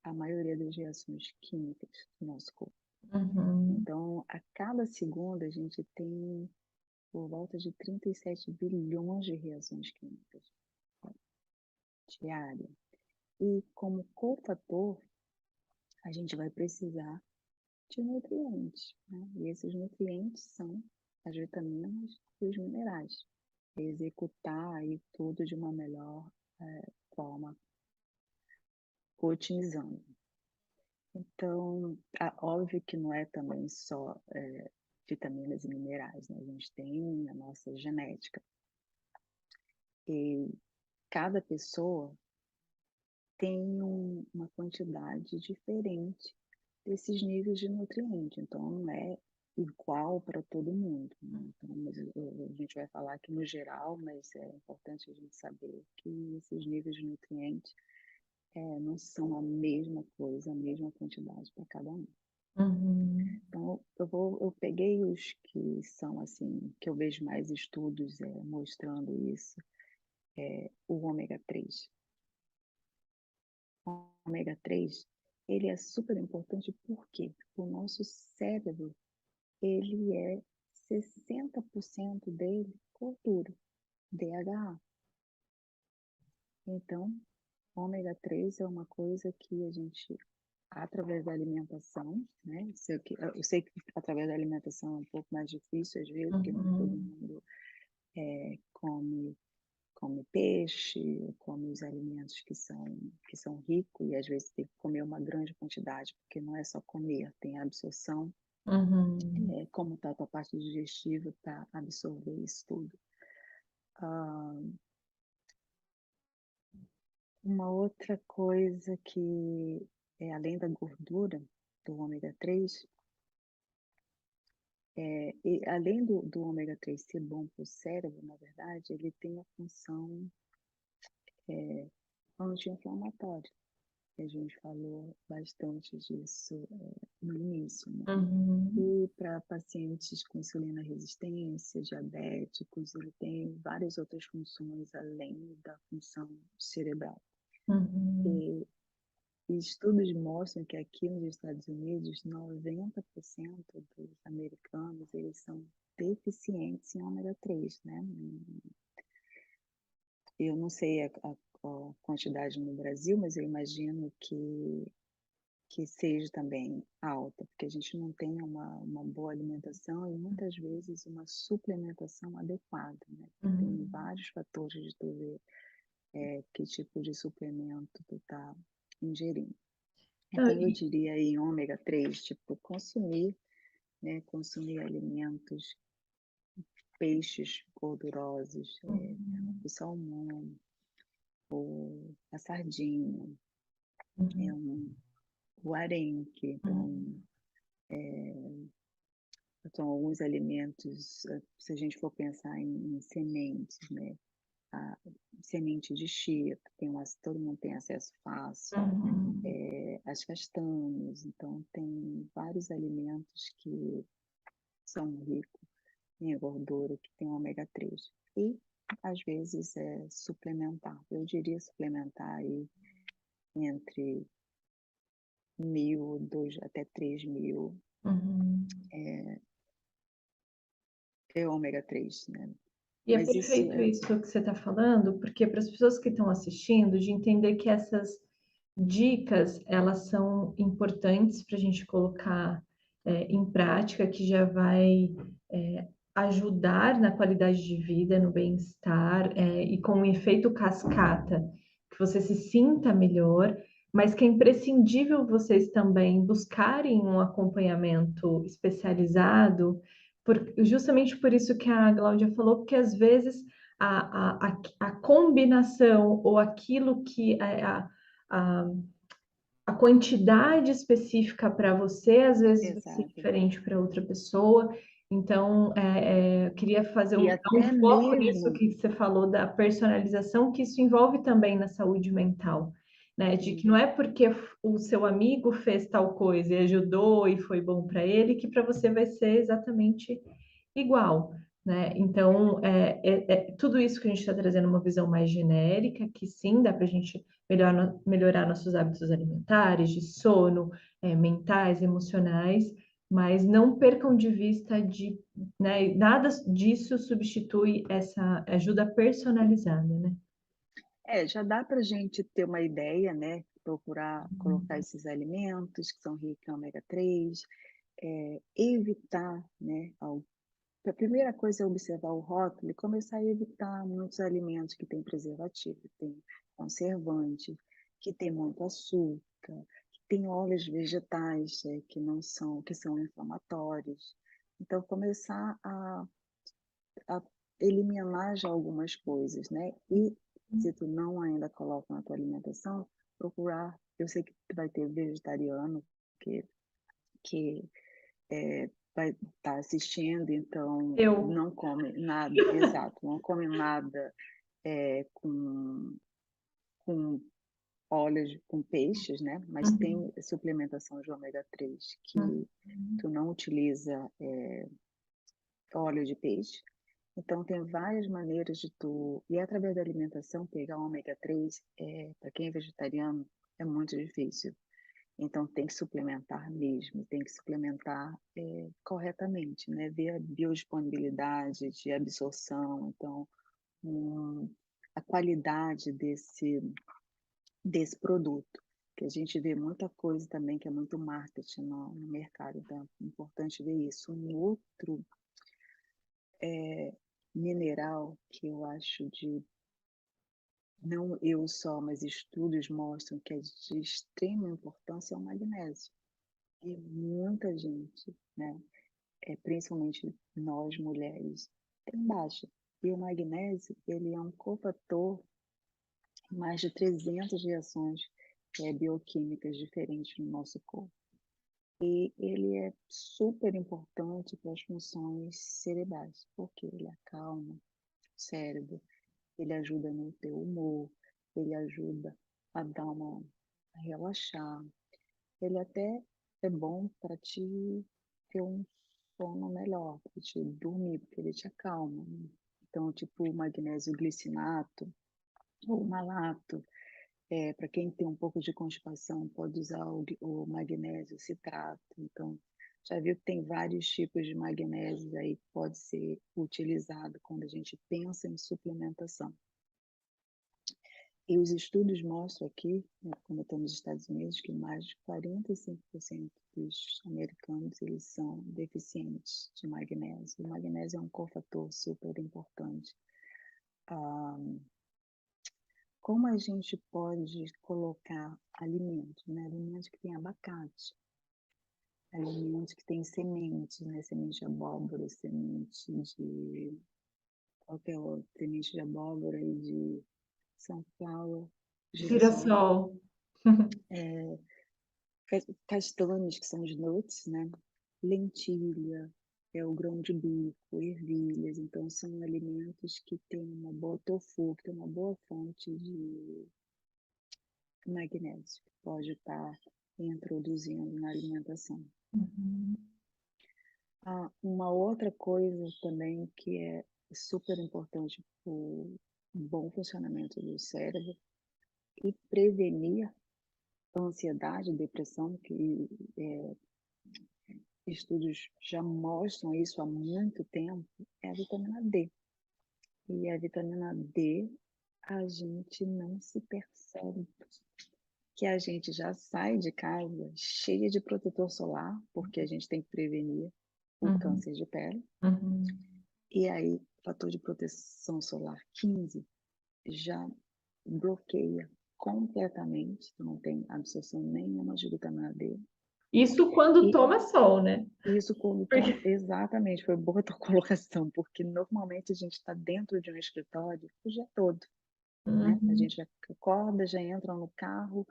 a maioria das reações químicas do nosso corpo. Então, a cada segundo, a gente tem por volta de 37 bilhões de reações químicas diárias. E como cofator, a gente vai precisar de nutrientes, né? E esses nutrientes são as vitaminas e os minerais. Executar aí tudo de uma melhor forma, otimizando. Então, óbvio que não é também só vitaminas e minerais, né? A gente tem a nossa genética. E cada pessoa tem uma quantidade diferente desses níveis de nutriente, então não é igual para todo mundo, né? Então, a gente vai falar aqui no geral, mas é importante a gente saber que esses níveis de nutrientes não são a mesma coisa, a mesma quantidade para cada um. Então, eu peguei os que são assim, que eu vejo mais estudos mostrando isso, o ômega 3. O ômega 3, ele é super importante porque o nosso cérebro, ele é 60% dele gordura, DHA. Então, ômega 3 é uma coisa que a gente, através da alimentação, né? Eu sei que através da alimentação é um pouco mais difícil às vezes, porque nem todo mundo come peixe, come os alimentos que são ricos, e às vezes tem que comer uma grande quantidade, porque não é só comer, tem a absorção, como está a tua parte digestiva para absorver isso tudo. Uma outra coisa que, além da gordura, do ômega 3, e além do ômega 3 ser bom para o cérebro, na verdade, ele tem a função anti-inflamatória. A gente falou bastante disso no início, né? E para pacientes com insulina resistência, diabéticos, ele tem várias outras funções além da função cerebral. E estudos mostram que aqui nos Estados Unidos, 90% dos americanos, eles são deficientes em ômega 3, né? Eu não sei a quantidade no Brasil, mas eu imagino que seja também alta, porque a gente não tem uma boa alimentação e muitas vezes uma suplementação adequada, né? Tem vários fatores de tu ver que tipo de suplemento tu está ingerindo. Então, eu diria em ômega 3, tipo, consumir alimentos, peixes gordurosos, o salmão, a sardinha, o arenque, então alguns alimentos, se a gente for pensar em sementes, né? A semente de chia, todo mundo tem acesso fácil, as castanhas, então tem vários alimentos que são ricos em gordura, que tem ômega 3. E, às vezes, suplementar. Eu diria suplementar aí entre 1.000, até 3.000 Uhum. é ômega 3, né? E é Mas isso perfeito isso que você está falando, porque para as pessoas que estão assistindo, de entender que essas dicas, elas são importantes para a gente colocar em prática, que já vai ajudar na qualidade de vida, no bem-estar, e com um efeito cascata, que você se sinta melhor, mas que é imprescindível vocês também buscarem um acompanhamento especializado, justamente por isso que a Cláudia falou, porque às vezes a combinação ou aquilo que a, a quantidade específica para você, às vezes vai ser exato. diferente para outra pessoa. Então, eu queria fazer E dar um até foco nisso mesmo, que você falou da personalização, que isso envolve também na saúde mental, né? De que não uhum, é porque o seu amigo fez tal coisa e ajudou e foi bom para ele, que para você vai ser exatamente igual. Né? Então, tudo isso que a gente está trazendo uma visão mais genérica, que sim, dá para a gente melhorar nossos hábitos alimentares, de sono, mentais, emocionais, mas não percam de vista né, nada disso substitui essa ajuda personalizada, né? já dá para a gente ter uma ideia, né? Procurar colocar esses alimentos que são ricos em ômega 3, evitar, né? A primeira coisa é observar o rótulo e começar a evitar muitos alimentos que têm preservativo, que têm conservante, que têm muito açúcar, que têm óleos vegetais, que não são, que são inflamatórios. Então, começar a eliminar já algumas coisas, né? E se tu não ainda coloca na tua alimentação, procurar. Eu sei que tu vai ter vegetariano que vai estar assistindo, então Eu. não come nada, exato, não come nada com óleos, com peixes, né? Mas Uhum, tem suplementação de ômega 3 uhum, que tu não utiliza óleo de peixe. Então, tem várias maneiras de tu, e através da alimentação, pegar ômega 3, para quem é vegetariano, é muito difícil. Então, tem que suplementar mesmo, tem que suplementar corretamente, né? Ver a biodisponibilidade de absorção, então, a qualidade desse produto, que a gente vê muita coisa também que é muito marketing no mercado, então é importante ver isso. Um outro mineral que eu acho não eu só, mas estudos mostram que é de extrema importância é o magnésio. E muita gente, né, principalmente nós mulheres, tem baixa. E o magnésio, ele é um cofator em mais de 300 reações bioquímicas diferentes no nosso corpo. E ele é super importante para as funções cerebrais, porque ele acalma o cérebro, ele ajuda no teu humor, ele ajuda a a relaxar. Ele até é bom para te ter um sono melhor, para te dormir, porque ele te acalma, né? Então, tipo o magnésio glicinato ou malato, para quem tem um pouco de constipação, pode usar o magnésio citrato. Então, já viu que tem vários tipos de magnésio aí que pode ser utilizado quando a gente pensa em suplementação. E os estudos mostram aqui, né, como estamos nos Estados Unidos, que mais de 45% dos americanos eles são deficientes de magnésio. O magnésio é um cofator super importante. Ah, como a gente pode colocar alimentos, né? Alimentos que têm abacate, alimentos que têm sementes, né? Semente de abóbora, semente de qualquer outra, semente de abóbora e de sunflower, girassol, girassol. é, castanhas, que são os nuts, né? Lentilha, o grão de bico, ervilhas. Então, são alimentos que têm uma boa tofu, que tem uma boa fonte de magnésio, que pode estar introduzindo na alimentação. Uhum. Uma outra coisa também que é super importante para o bom funcionamento do cérebro e prevenir. ansiedade, depressão, que estudos já mostram isso há muito tempo, é a vitamina D. E a vitamina D, a gente não se percebe que a gente já sai de casa cheia de protetor solar, porque a gente tem que prevenir o Uhum. câncer de pele. Uhum. E aí, fator de proteção solar 15 já bloqueia completamente, não tem absorção nenhuma de vitamina D. Isso quando E toma sol, né? isso quando Porque... exatamente, foi boa a tua colocação, porque normalmente a gente está dentro de um escritório o dia todo, né? A Uhum. gente já acorda, já entra no carro,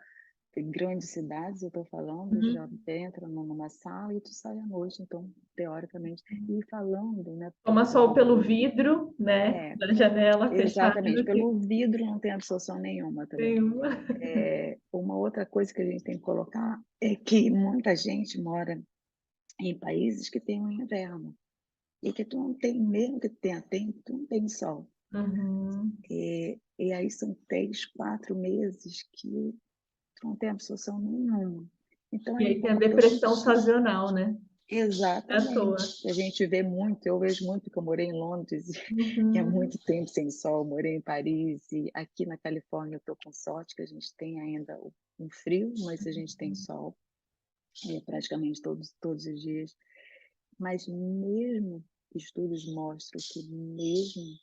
em grandes cidades, eu estou falando, já Uhum. entra numa sala e tu sai à noite, então, teoricamente, e falando, né, Toma sol pelo vidro, né? é, Da janela fechada. exatamente, pelo vidro não tem absorção nenhuma também. Nenhuma. Uma outra coisa que a gente tem que colocar é que muita gente mora em países que tem um inverno e que tu não tem, mesmo que tenha tempo, tu não tem sol. Uhum. E aí são 3, 4 meses que tu não tem absorção nenhuma. Então E é aí tem a bom depressão sazonal, né? exatamente. À toa. A gente vê muito, eu vejo muito, porque eu morei em Londres e há Uhum. muito tempo sem sol, morei em Paris e aqui na Califórnia eu estou com sorte que a gente tem ainda um frio, mas a gente tem sol praticamente todos os dias. Mas mesmo estudos mostram que mesmo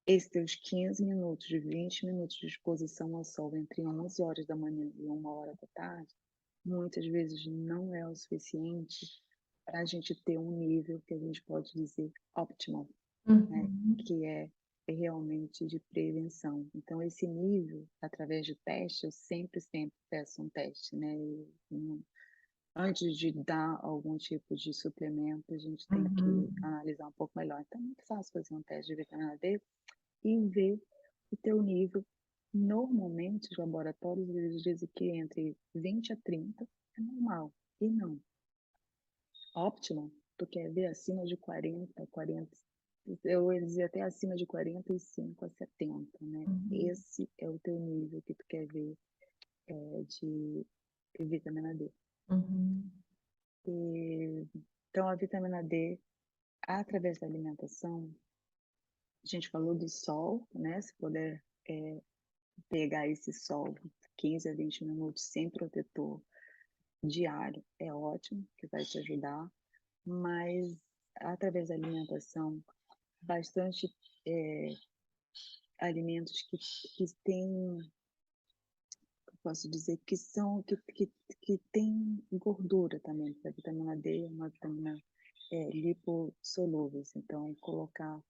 esses teus 15 minutos, 20 minutos de exposição ao sol entre 11 horas da manhã e 1 hora da tarde, muitas vezes não é o suficiente para a gente ter um nível que a gente pode dizer optimal, né? Uhum. Que é realmente de prevenção. Então, esse nível, através de teste, eu sempre peço um teste, né? Antes de dar algum tipo de suplemento, a gente tem que Uhum. analisar um pouco melhor. Então, é muito fácil fazer um teste de vitamina D e ver o teu nível. Normalmente, os laboratórios eles dizem que entre 20 a 30 é normal. E não. Óptimo, tu quer ver acima de 40, 40, eu ia dizer até acima de 45 a 70, né? Uhum. Esse é o teu nível que tu quer ver de vitamina D. Uhum. E, então, a vitamina D, através da alimentação, a gente falou do sol, né? Se puder pegar esse sol 15 a 20 minutos sem protetor diário, é ótimo, que vai te ajudar, mas através da alimentação, bastante alimentos que têm, posso dizer, que tem gordura também, porque a vitamina D é uma vitamina lipossolúvel, então colocar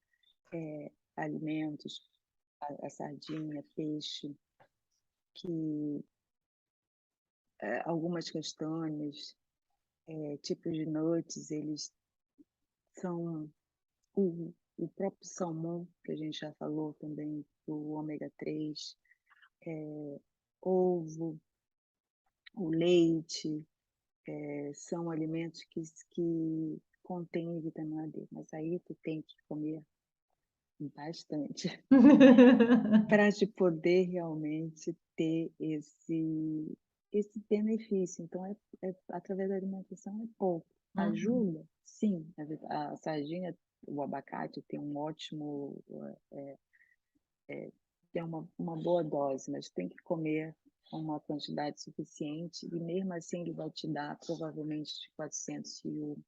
alimentos, a sardinha, peixe, que algumas castanhas, tipos de nuts, eles são o próprio salmão, que a gente já falou também, do ômega 3, ovo, o leite, são alimentos que contêm vitamina D, mas aí tu tem que comer bastante para te poder realmente ter esse benefício. Então, através da alimentação é pouco. Uhum. Ajuda? Sim. A sardinha, o abacate tem um ótimo, tem uma boa dose, mas tem que comer uma quantidade suficiente e mesmo assim ele vai te dar provavelmente de 400 IU,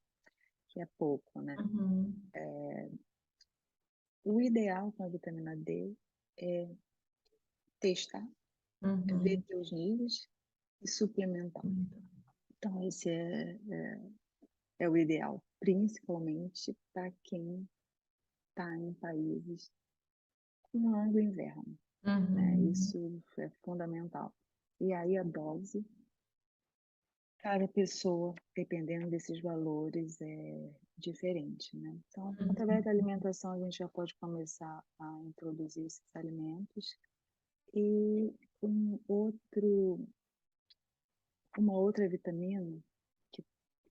que é pouco, né? Uhum. O ideal com a vitamina D é testar, ver Uhum. teus níveis e suplementar. Então, esse é o ideal, principalmente para quem está em países com longo inverno, né? Uhum. Isso é fundamental. E aí a dose, cada pessoa, dependendo desses valores, é diferente, né? Então, através da alimentação, a gente já pode começar a introduzir esses alimentos. E uma outra vitamina que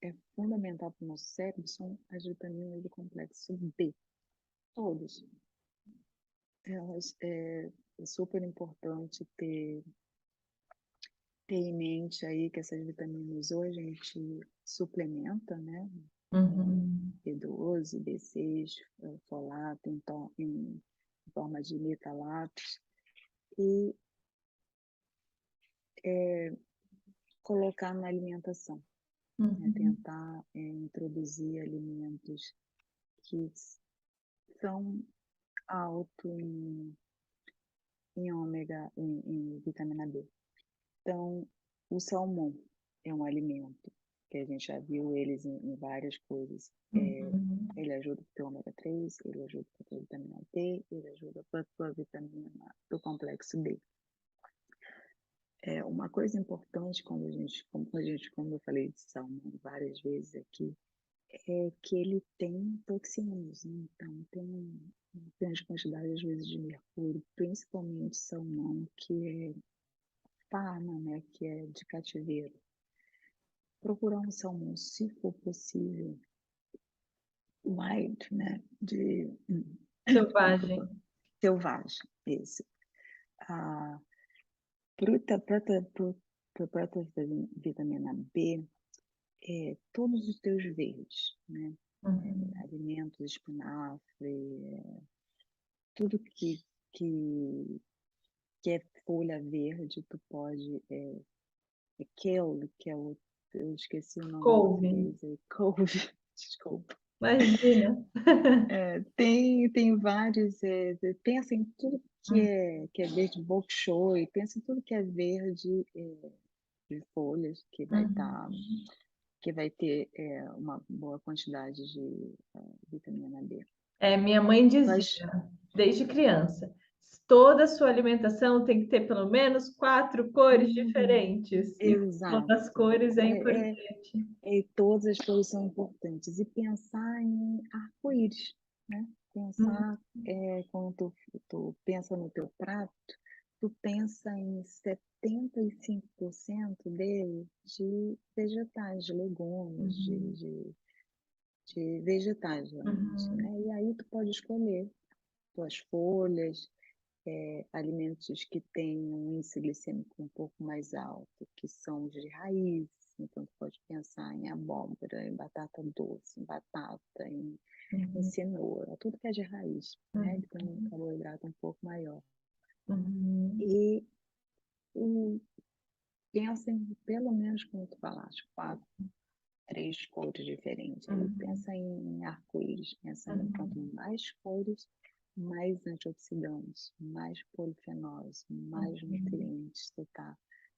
é fundamental para o nosso cérebro são as vitaminas do complexo B. Todas. Elas é super importante ter ter em mente aí que essas vitaminas hoje a gente suplementa, né? Uhum. B12, B6, folato em forma de metalatos, e colocar na alimentação, né? Uhum. Tentar introduzir alimentos que são alto em ômega, em vitamina B. Então, o salmão é um alimento que a gente já viu eles em várias coisas. Uhum. Ele ajuda para o ômega 3, ele ajuda para a vitamina D, ele ajuda para a vitamina do complexo B. Uma coisa importante como eu falei de salmão várias vezes aqui, é que ele tem toxinas, né? Então tem grandes quantidades às vezes de mercúrio, principalmente salmão, que é farma, né? Que é de cativeiro. Procurar um salmão, se for possível, wild, né? Selvagem. Selvagem, esse. A vitamina B, todos os teus verdes, né? Uhum. Alimentos, espinafre, tudo que é folha verde, tu pode, kale, que é o, eu esqueci o nome em Couve. português, couve, desculpa. Imagina. Tem vários, pensa em tudo que é verde, bok choy, pensa em tudo que é verde, de folhas, Uhum. que vai ter uma boa quantidade de vitamina B. Minha mãe dizia, Mas, desde criança, toda a sua alimentação tem que ter pelo menos 4 cores diferentes. E exato, todas as cores é importante. todas as cores são importantes. E pensar em arco-íris, né? Uhum. Pensar, quando tu pensa no teu prato, tu pensa em 75% dele de vegetais, de legumes, Uhum. de vegetais, realmente, Uhum. né? E aí tu pode escolher tuas folhas, alimentos que têm um índice glicêmico um pouco mais alto, que são de raiz, então tu pode pensar em abóbora, em batata doce, em batata, em Uhum. cenoura, tudo que é de raiz, né? Que tem um Uhum. carboidrato um pouco maior. Uhum. E, e pensa em, pelo menos como tu falaste, 3 cores diferentes. Aí Uhum. pensa em arco-íris, pensa em quanto Uhum. mais cores, mais antioxidantes, mais polifenóis, mais Uhum. nutrientes tu tá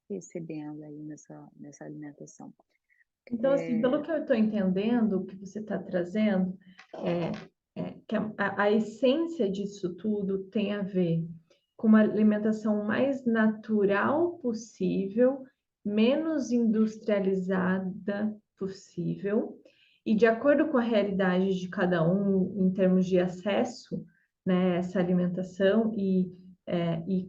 recebendo aí nessa alimentação. Então, assim, pelo É, que eu estou entendendo, o que você está trazendo é que a essência disso tudo tem a ver com uma alimentação mais natural possível, menos industrializada possível, e de acordo com a realidade de cada um em termos de acesso, né, a essa alimentação e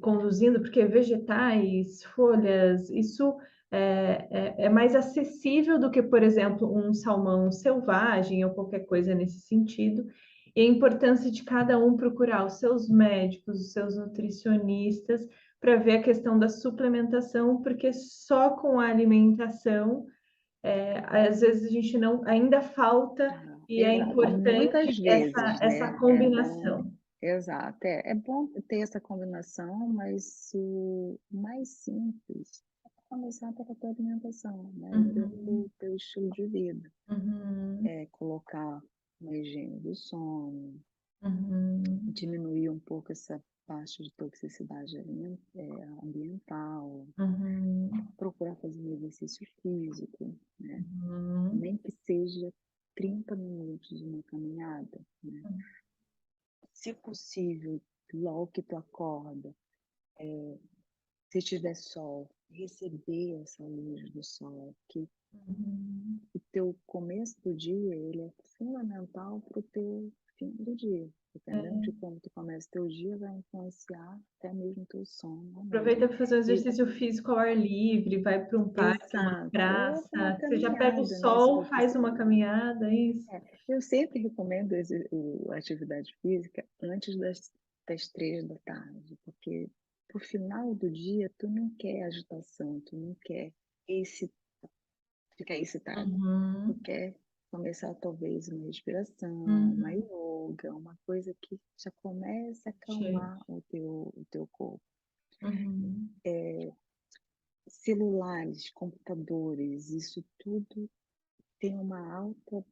conduzindo, porque vegetais, folhas, isso é mais acessível do que, por exemplo, um salmão selvagem ou qualquer coisa nesse sentido. E a importância de cada um procurar os seus médicos, os seus nutricionistas, para ver a questão da suplementação, porque só com a alimentação, às vezes a gente não, ainda falta e é exato. importante Muitas essa, vezes, essa né? É bom, combinação. exato. É bom ter essa combinação, mas o mais simples é começar pela tua alimentação, né? E Uhum. pelo teu estilo de vida. Uhum. Colocar uma higiene do sono, Uhum. diminuir um pouco essa taxa de toxicidade ambiental, Uhum. procurar fazer um exercício físico, né? Uhum. Nem que seja 30 minutos uma caminhada, né? Se possível, logo que tu acorda, se tiver sol, receber essa luz do sol, que Uhum. o teu começo do dia ele é fundamental para o teu fim do dia. Dependendo de como tu começa o teu dia, vai influenciar até mesmo o teu sono à noite. Aproveita para fazer um E, exercício físico ao ar livre, vai para um parque, uma exato, ou uma praça. Você já pega o caminhada, né, se sol, for faz uma possível. caminhada, é isso. Eu sempre recomendo a atividade física antes das 3 da tarde, porque pro final do dia, tu não quer agitação, tu não quer esse, ficar excitada. Tu Uhum. quer começar talvez uma respiração, uma Uhum. yoga, uma coisa que já comece a Sei. acalmar o teu corpo. Uhum. Celulares, computadores, isso tudo tem uma alta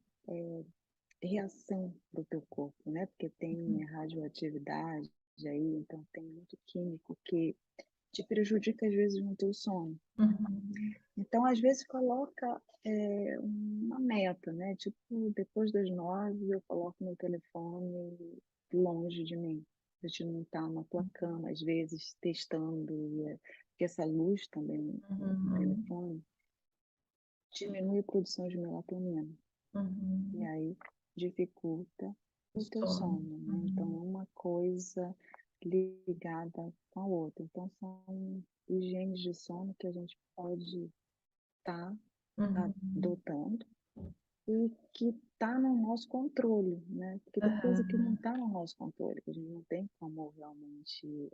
reação para o teu corpo, né? Porque tem radioatividade aí, então tem muito químico que te prejudica às vezes no teu sono. Uhum. Então, às vezes, coloca uma meta, né? Tipo, depois das 9 eu coloco meu telefone longe de mim, para te não estar na tua cama, às vezes testando, porque essa luz também no Uhum. telefone diminui a produção de melatonina. E Uhum. aí dificulta o teu Sono. sono, né? Então, é Uhum. uma coisa ligada com a outra. Então, são higienes de sono que a gente pode estar Uhum. adotando e que está no nosso controle, né? Porque tem coisa que não Aham. está no nosso controle, que a gente não tem como realmente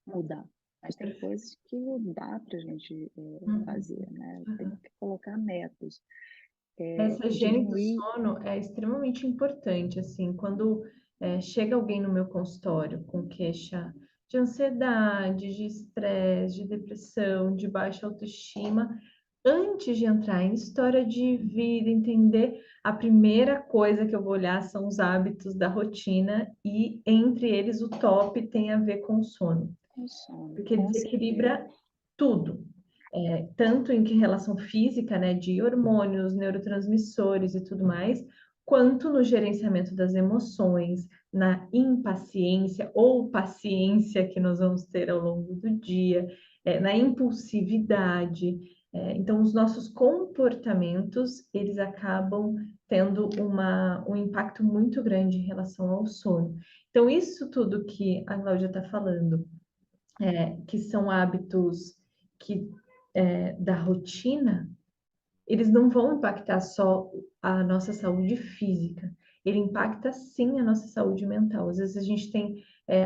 mudar. Mas tem coisas que dá para a gente Uhum. fazer, né? Tem Aham. que colocar metas, Essa higiene do diminuir. sono é extremamente importante, assim, quando chega alguém no meu consultório com queixa de ansiedade, de estresse, de depressão, de baixa autoestima, antes de entrar em história de vida, entender, a primeira coisa que eu vou olhar são os hábitos da rotina e entre eles o top tem a ver com o sono, Com sono, porque com certeza. desequilibra tudo, tanto em que relação física, né, de hormônios, neurotransmissores e tudo mais, quanto no gerenciamento das emoções, na impaciência ou paciência que nós vamos ter ao longo do dia, na impulsividade. Então, os nossos comportamentos, eles acabam tendo um impacto muito grande em relação ao sono. Então, isso tudo que a Cláudia está falando, que são hábitos que da rotina, eles não vão impactar só a nossa saúde física, ele impacta sim a nossa saúde mental. Às vezes a gente tem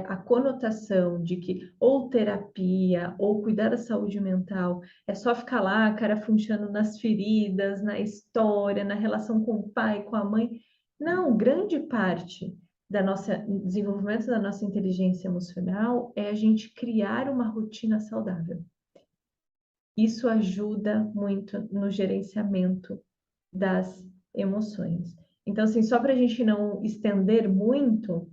a conotação de que ou terapia ou cuidar da saúde mental é só ficar lá, cara funcionando nas feridas, na história, na relação com o pai, com a mãe. Não, grande parte da nossa desenvolvimento da nossa inteligência emocional é a gente criar uma rotina saudável. Isso ajuda muito no gerenciamento das emoções. Então, assim, só para a gente não estender muito,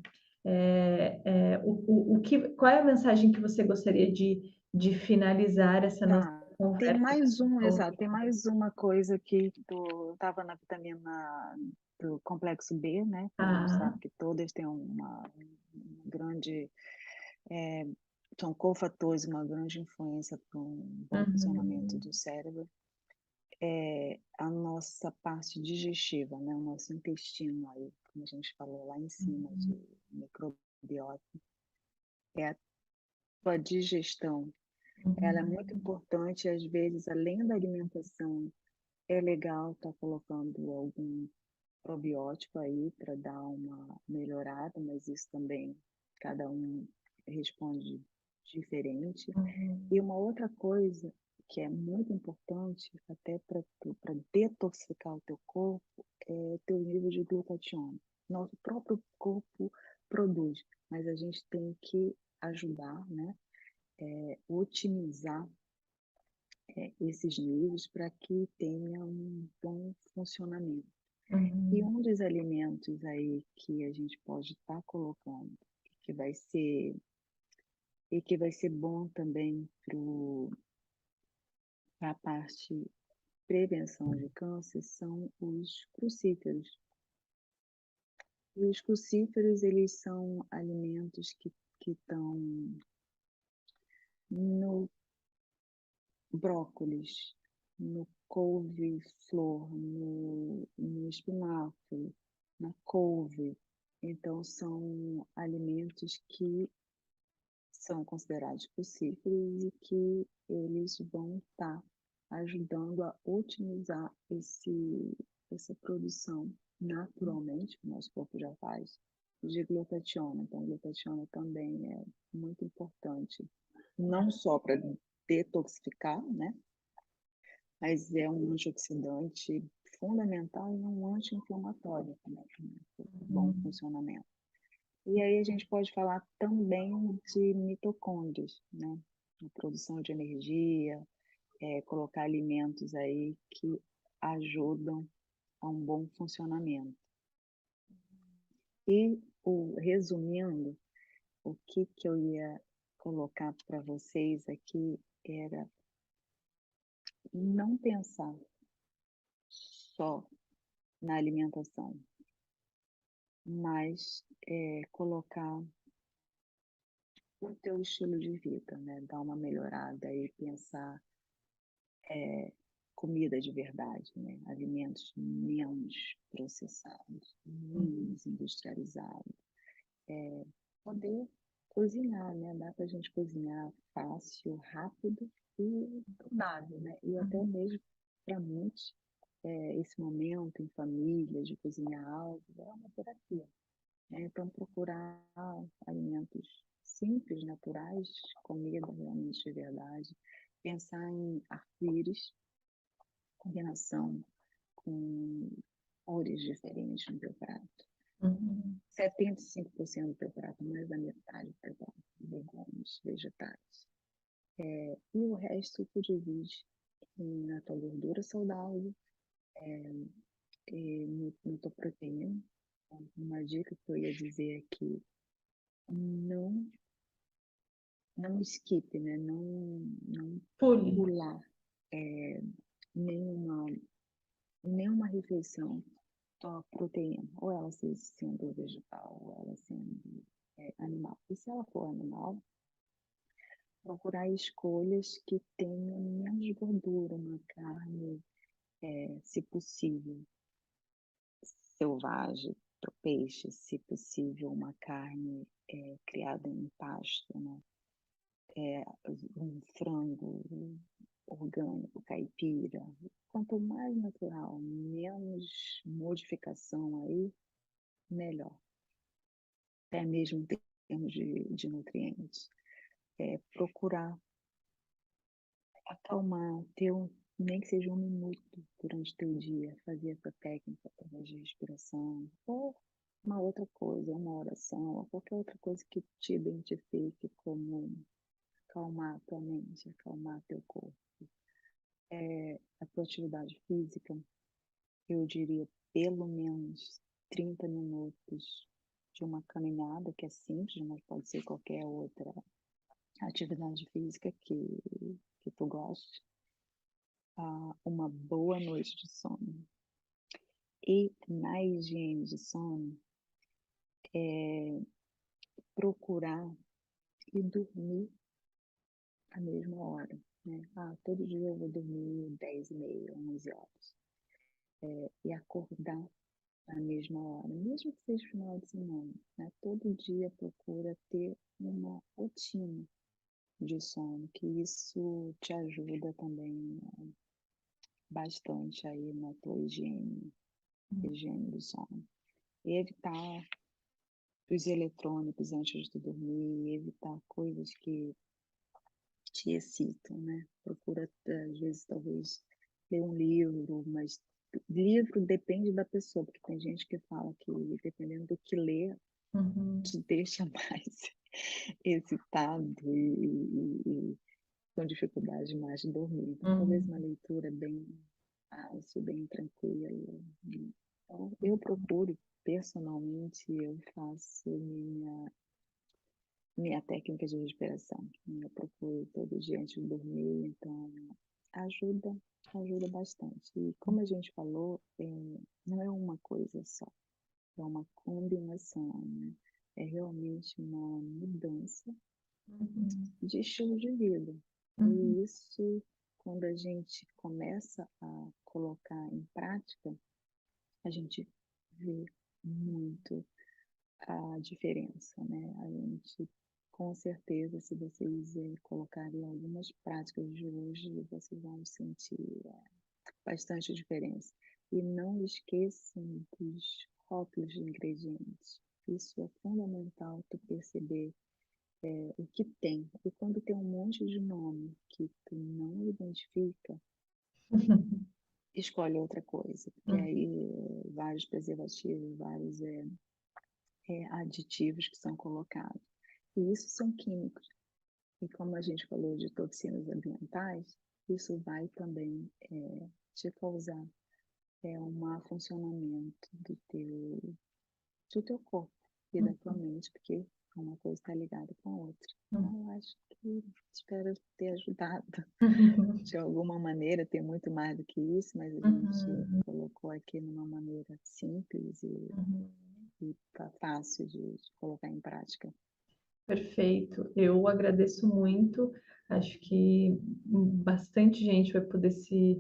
qual é a mensagem que você gostaria de finalizar essa nossa Tá. Tem conversa? mais um, exato, tem mais uma coisa que tu estava na vitamina do complexo B, né? Que a gente Ah, sabe que todas têm uma grande, são cofatores, uma grande influência para um bom funcionamento uhum, do cérebro. É a nossa parte digestiva, né? O nosso intestino aí, como a gente falou lá em cima de uhum, microbiota, é a tua digestão. Ela é muito uhum, importante, às vezes, além da alimentação, é legal estar colocando algum probiótico aí para dar uma melhorada, mas isso também cada um responde diferente. E uhum, uma outra coisa que é muito importante, até para detoxificar o teu corpo, é teu nível de glutationa. Nosso próprio corpo produz, mas a gente tem que ajudar, né? Otimizar esses níveis para que tenha um bom funcionamento. E uhum, um dos alimentos aí que a gente pode estar colocando, que vai ser e que vai ser bom também para a parte prevenção de câncer, são os crucíferos. E os crucíferos, eles são alimentos que estão no brócolis, no couve-flor, no espinafre, na couve. Então, são alimentos que são considerados crucíferos e que eles vão estar ajudando a otimizar essa produção naturalmente, que o nosso corpo já faz, de glutationa. Então, glutationa também é muito importante, não só para detoxificar, né? Mas é um antioxidante fundamental e um anti-inflamatório também, né? Bom Uhum. funcionamento. E aí a gente pode falar também de mitocôndrios, né? A produção de energia, colocar alimentos aí que ajudam a um bom funcionamento. E, resumindo, o que eu ia colocar para vocês aqui era não pensar só na alimentação, mas colocar o teu estilo de vida, né? Dar uma melhorada e pensar comida de verdade, né? Alimentos menos processados, menos industrializados. Poder cozinhar, né? Dá para a gente cozinhar fácil, rápido e saudável, né? E até mesmo para muitos, esse momento em família de cozinhar algo é uma terapia, né? Então procurar alimentos simples, naturais, comida realmente de verdade, pensar em arco-íris, combinação com cores diferentes no teu prato. Uhum. 75% do teu prato, mais da metade do teu prato, legumes, vegetais. E o resto tu divide na tua gordura saudável, na tua proteína. Uma dica que eu ia dizer aqui, não, não skip, né? Não Pule. pular nenhuma, nenhuma refeição tua proteína, ou ela sendo vegetal, ou ela sendo animal. E se ela for animal, procurar escolhas que tenham menos gordura, uma carne, se possível, selvagem, para peixe, se possível, uma carne criada em pasto, né? Um frango orgânico, caipira. Quanto mais natural, menos modificação aí, melhor. Até mesmo em termos de nutrientes. Procurar acalmar, nem que seja 1 minuto durante o teu dia, fazer essa técnica através de respiração, ou uma outra coisa, uma oração, ou qualquer outra coisa que te identifique como acalmar a tua mente, acalmar teu corpo. A tua atividade física, eu diria pelo menos 30 minutos de uma caminhada, que é simples, mas pode ser qualquer outra atividade física que tu goste. Uma boa noite de sono. E na higiene de sono, procurar e dormir à mesma hora, né? Todo dia eu vou dormir 10h30, 11 horas. E acordar à mesma hora, mesmo que seja final de semana, né? Todo dia procura ter uma rotina de sono, que isso te ajuda também bastante aí na tua higiene do sono. E evitar os eletrônicos antes de dormir, evitar coisas que te excitam, né? Procura, às vezes, talvez, ler um livro, mas livro depende da pessoa, porque tem gente que fala que, dependendo do que lê, Uhum. te deixa mais excitado e com dificuldade mais de dormir. Então, talvez uma Uhum. leitura bem fácil, bem tranquila. Então, eu procuro, personalmente, eu faço minha técnica de respiração. Eu procuro todo dia antes de dormir, então ajuda bastante. E como a gente falou, não é uma coisa só, é uma combinação, né? É realmente uma mudança Uhum. de estilo de vida. Uhum. E isso, quando a gente começa a colocar em prática, a gente vê muito a diferença, né? A gente, com certeza, se vocês colocarem algumas práticas de hoje, vocês vão sentir bastante diferença. E não esqueçam dos rótulos de ingredientes. Isso é fundamental, tu perceber o que tem. E quando tem um monte de nome que tu não identifica, escolhe outra coisa, porque aí vários preservativos, vários aditivos que são colocados. E isso são químicos. E como a gente falou de toxinas ambientais, isso vai também te causar um mau funcionamento do teu corpo e da tua mente, porque uma coisa está ligada com a outra. Então, eu acho que espero ter ajudado de alguma maneira, tem muito mais do que isso, mas a gente colocou aqui numa maneira simples e fácil de colocar em prática. Perfeito, eu agradeço muito, acho que bastante gente vai poder se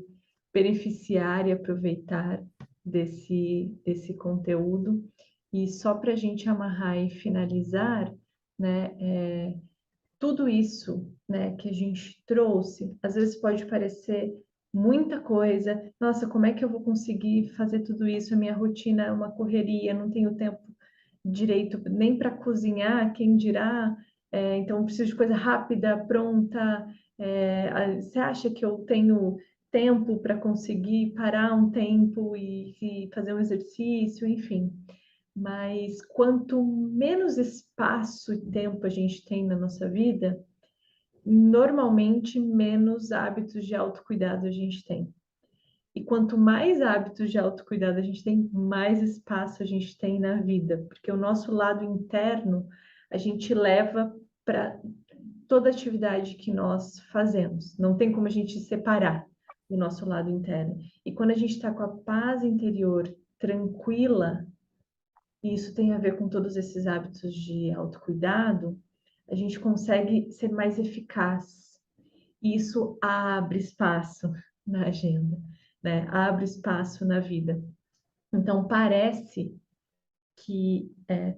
beneficiar e aproveitar desse conteúdo. E só para a gente amarrar e finalizar, né, tudo isso, né, que a gente trouxe, às vezes pode parecer muita coisa. Nossa, como é que eu vou conseguir fazer tudo isso? A minha rotina é uma correria, não tenho tempo direito nem para cozinhar, quem dirá? Então, preciso de coisa rápida, pronta. Você acha que eu tenho tempo para conseguir parar um tempo e fazer um exercício, enfim? Mas quanto menos espaço e tempo a gente tem na nossa vida, normalmente menos hábitos de autocuidado a gente tem. E quanto mais hábitos de autocuidado a gente tem, mais espaço a gente tem na vida, porque o nosso lado interno a gente leva para toda atividade que nós fazemos. Não tem como a gente separar o nosso lado interno. E quando a gente está com a paz interior tranquila, e isso tem a ver com todos esses hábitos de autocuidado, a gente consegue ser mais eficaz. E isso abre espaço na agenda, né? Abre espaço na vida. Então, parece que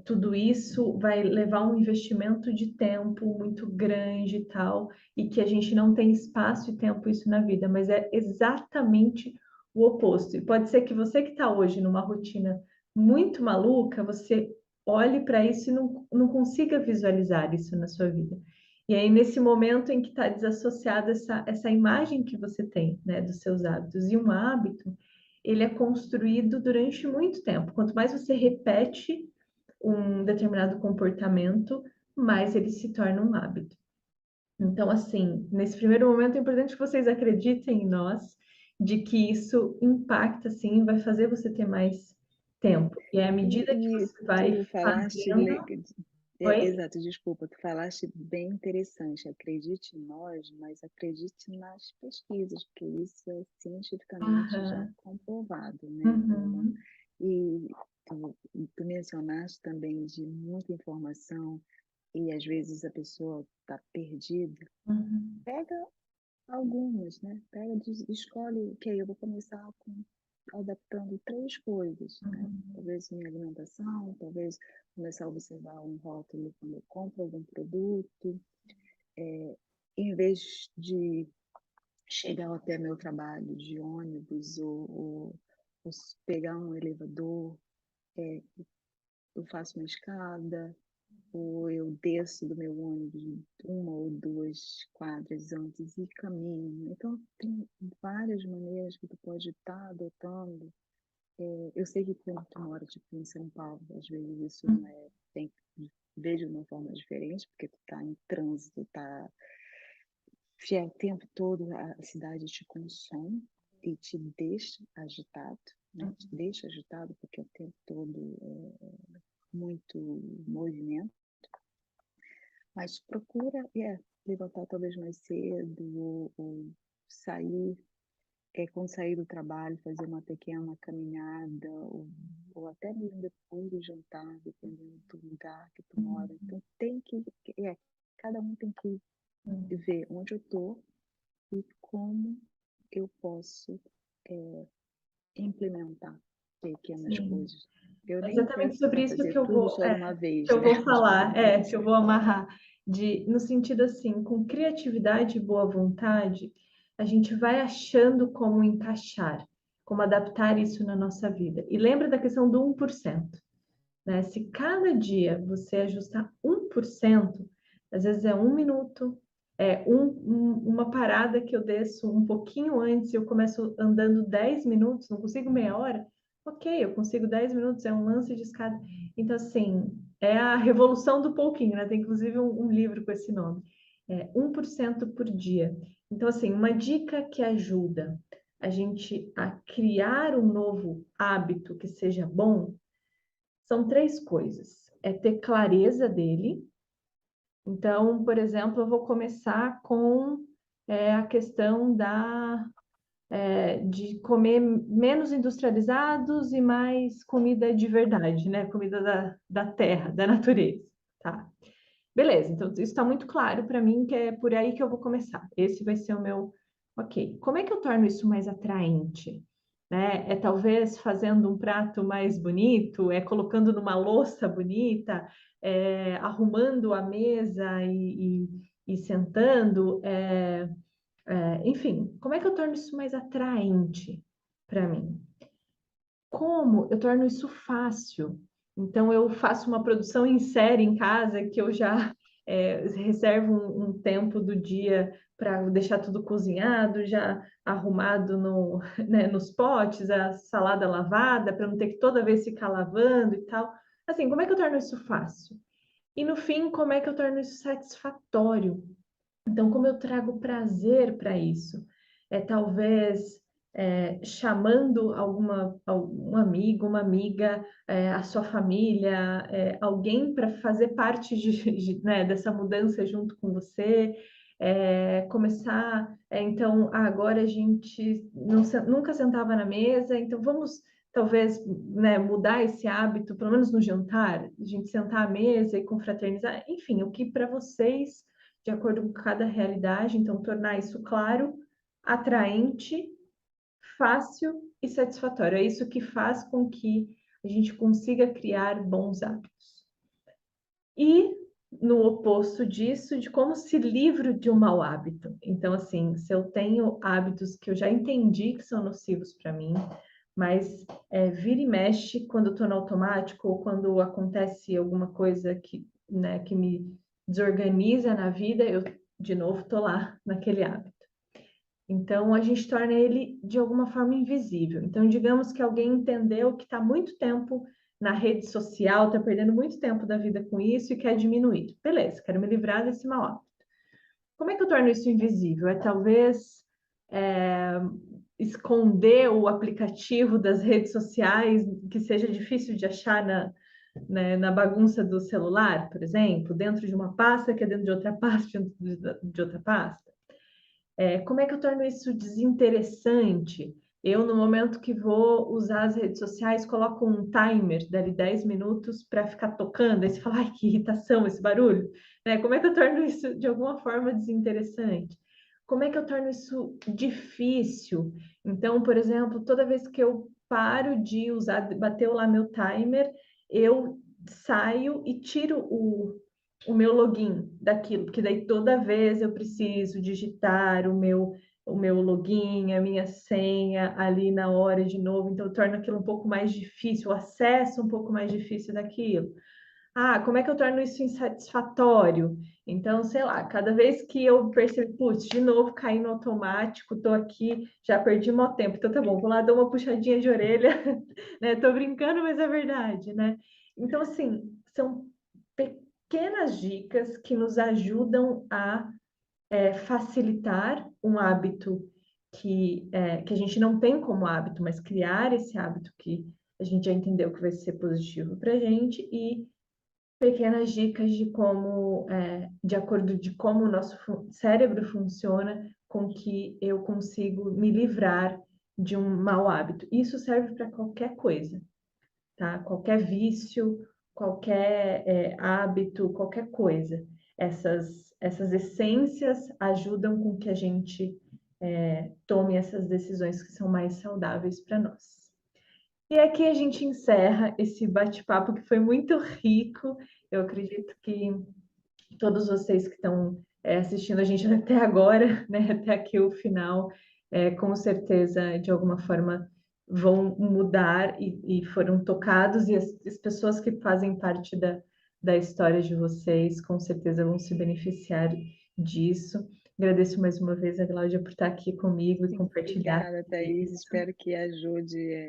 tudo isso vai levar um investimento de tempo muito grande e tal, e que a gente não tem espaço e tempo isso na vida, mas é exatamente o oposto. E pode ser que você que está hoje numa rotina muito maluca, você olhe para isso e não consiga visualizar isso na sua vida. E aí, nesse momento em que está desassociada essa imagem que você tem, né, dos seus hábitos, e um hábito ele é construído durante muito tempo. Quanto mais você repete um determinado comportamento, mais ele se torna um hábito. Então, assim, nesse primeiro momento é importante que vocês acreditem em nós, de que isso impacta, sim, vai fazer você ter mais tempo. E à medida que E você vai tu falaste, fazendo... Oi? exato, desculpa, tu falaste bem interessante, acredite em nós, mas acredite nas pesquisas, porque isso é cientificamente já Aham. comprovado, né? Então, Uhum. e tu mencionaste também de muita informação e às vezes a pessoa está perdida, Uhum. pega algumas, né? Pega, escolhe, ok, eu vou começar adaptando 3 coisas, né? Uhum. Talvez minha alimentação, talvez começar a observar um rótulo quando eu compro algum produto, em vez de chegar até meu trabalho de ônibus ou pegar um elevador, eu faço uma escada, ou eu desço do meu ônibus 1 ou 2 quadras antes e caminho. Então, tem várias maneiras que tu pode estar adotando. Eu sei que quando tu mora, tipo, em São Paulo, às vezes isso não é, vejo de uma forma diferente, porque tu tá em trânsito, tá o tempo todo a cidade te consome e te deixa agitado, né? Te deixa agitado porque o tempo todo muito movimento. Mas procura levantar talvez mais cedo ou sair, quando sair do trabalho, fazer uma pequena caminhada ou até mesmo depois do jantar, dependendo do lugar que tu mora. Então tem que, cada um tem que ver onde eu estou e como eu posso implementar pequenas Sim. coisas. Eu É nem exatamente sobre precisar isso fazer tudo só de uma vez, que eu né? vou De uma falar, que vez. eu vou amarrar, no sentido assim, com criatividade e boa vontade, a gente vai achando como encaixar, como adaptar isso na nossa vida. E lembra da questão do 1%, né? Se cada dia você ajustar 1%, às vezes é 1 minuto, uma parada que eu desço um pouquinho antes e eu começo andando 10 minutos, não consigo meia hora, ok, eu consigo 10 minutos, é um lance de escada. Então, assim, é a revolução do pouquinho, né? Tem inclusive um livro com esse nome. 1% por dia. Então, assim, uma dica que ajuda a gente a criar um novo hábito que seja bom são 3 coisas. É ter clareza dele. Então, por exemplo, eu vou começar com a questão de comer menos industrializados e mais comida de verdade, né? Comida da terra, da natureza, tá? Beleza, então isso está muito claro para mim que é por aí que eu vou começar. Esse vai ser o meu. Ok. Como é que eu torno isso mais atraente? Né? É talvez fazendo um prato mais bonito, é colocando numa louça bonita, arrumando a mesa e sentando. Enfim, como é que eu torno isso mais atraente para mim? Como eu torno isso fácil? Então, eu faço uma produção em série em casa, que eu já reservo um tempo do dia para deixar tudo cozinhado, já arrumado né, nos potes, a salada lavada, para não ter que toda vez ficar lavando e tal. Assim, como é que eu torno isso fácil? E no fim, como é que eu torno isso satisfatório? Então, como eu trago prazer para isso? Talvez chamando algum amigo, uma amiga, a sua família, alguém para fazer parte né, dessa mudança junto com você. Começar, então, agora a gente nunca sentava na mesa, então vamos talvez né, mudar esse hábito, pelo menos no jantar, a gente sentar à mesa e confraternizar, enfim, o que para vocês de acordo com cada realidade, então tornar isso claro, atraente, fácil e satisfatório. É isso que faz com que a gente consiga criar bons hábitos. E no oposto disso, de como se livro de um mau hábito. Então, assim, se eu tenho hábitos que eu já entendi que são nocivos para mim, mas vira e mexe quando eu estou no automático ou quando acontece alguma coisa né, que me desorganiza na vida, eu de novo estou lá naquele hábito. Então, a gente torna ele de alguma forma invisível. Então, digamos que alguém entendeu que está muito tempo na rede social, está perdendo muito tempo da vida com isso e quer diminuir. Beleza, quero me livrar desse mau hábito. Como é que eu torno isso invisível? Talvez esconder o aplicativo das redes sociais, que seja difícil de achar na bagunça do celular, por exemplo, dentro de uma pasta que é dentro de outra pasta, de outra pasta. Como é que eu torno isso desinteressante? Eu, no momento que vou usar as redes sociais, coloco um timer dali 10 minutos para ficar tocando. Aí você fala, ai, que irritação esse barulho. Como é que eu torno isso de alguma forma desinteressante? Como é que eu torno isso difícil? Então, por exemplo, toda vez que eu paro de usar, bateu lá meu timer, eu saio e tiro o meu login daquilo, porque daí toda vez eu preciso digitar o meu login, a minha senha ali na hora de novo, então torna aquilo um pouco mais difícil, o acesso um pouco mais difícil daquilo. Como é que eu torno isso insatisfatório? Então, sei lá, cada vez que eu percebo, putz, de novo caí no automático, tô aqui, já perdi meu tempo, então tá bom, vou lá dar uma puxadinha de orelha, né? Tô brincando, mas é verdade, né? Então, assim, são pequenas dicas que nos ajudam a facilitar um hábito que a gente não tem como hábito, mas criar esse hábito que a gente já entendeu que vai ser positivo para a gente e pequenas dicas de como, de acordo de como o nosso cérebro funciona, com que eu consigo me livrar de um mau hábito. Isso serve para qualquer coisa, tá? Qualquer vício, qualquer hábito, qualquer coisa. Essas essências ajudam com que a gente tome essas decisões que são mais saudáveis para nós. E aqui a gente encerra esse bate-papo que foi muito rico. Eu acredito que todos vocês que estão assistindo a gente até agora, né, até aqui o final, com certeza, de alguma forma, vão mudar e foram tocados, e as pessoas que fazem parte da história de vocês, com certeza vão se beneficiar disso. Agradeço mais uma vez a Cláudia por estar aqui comigo e Sim, compartilhar obrigada, Thaís. isso. Espero que ajude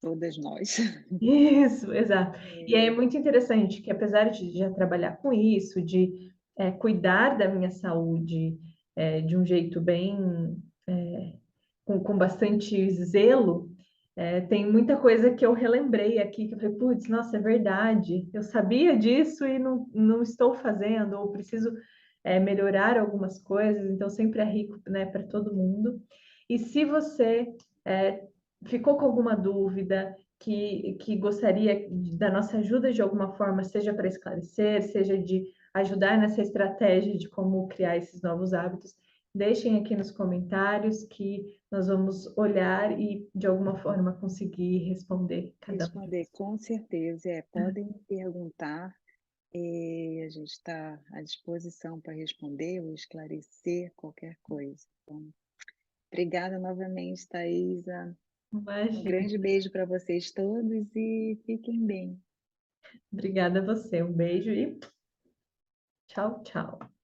todas nós. Isso, exato. E é É, muito interessante que, apesar de já trabalhar com isso, de cuidar da minha saúde de um jeito bem, com bastante zelo, tem muita coisa que eu relembrei aqui, que eu falei, putz, nossa, é verdade, eu sabia disso e não estou fazendo, ou preciso melhorar algumas coisas, então sempre é rico, né, para todo mundo. E se você ficou com alguma dúvida, que gostaria da nossa ajuda de alguma forma, seja para esclarecer, seja de ajudar nessa estratégia de como criar esses novos hábitos, deixem aqui nos comentários que nós vamos olhar e, de alguma forma, conseguir responder cada um. responder, com certeza. Podem me perguntar. A gente está à disposição para responder ou esclarecer qualquer coisa. Então, obrigada novamente, Thaisa. Um Imagina. grande beijo para vocês todos e fiquem bem. Obrigada a você. Um beijo e tchau, tchau.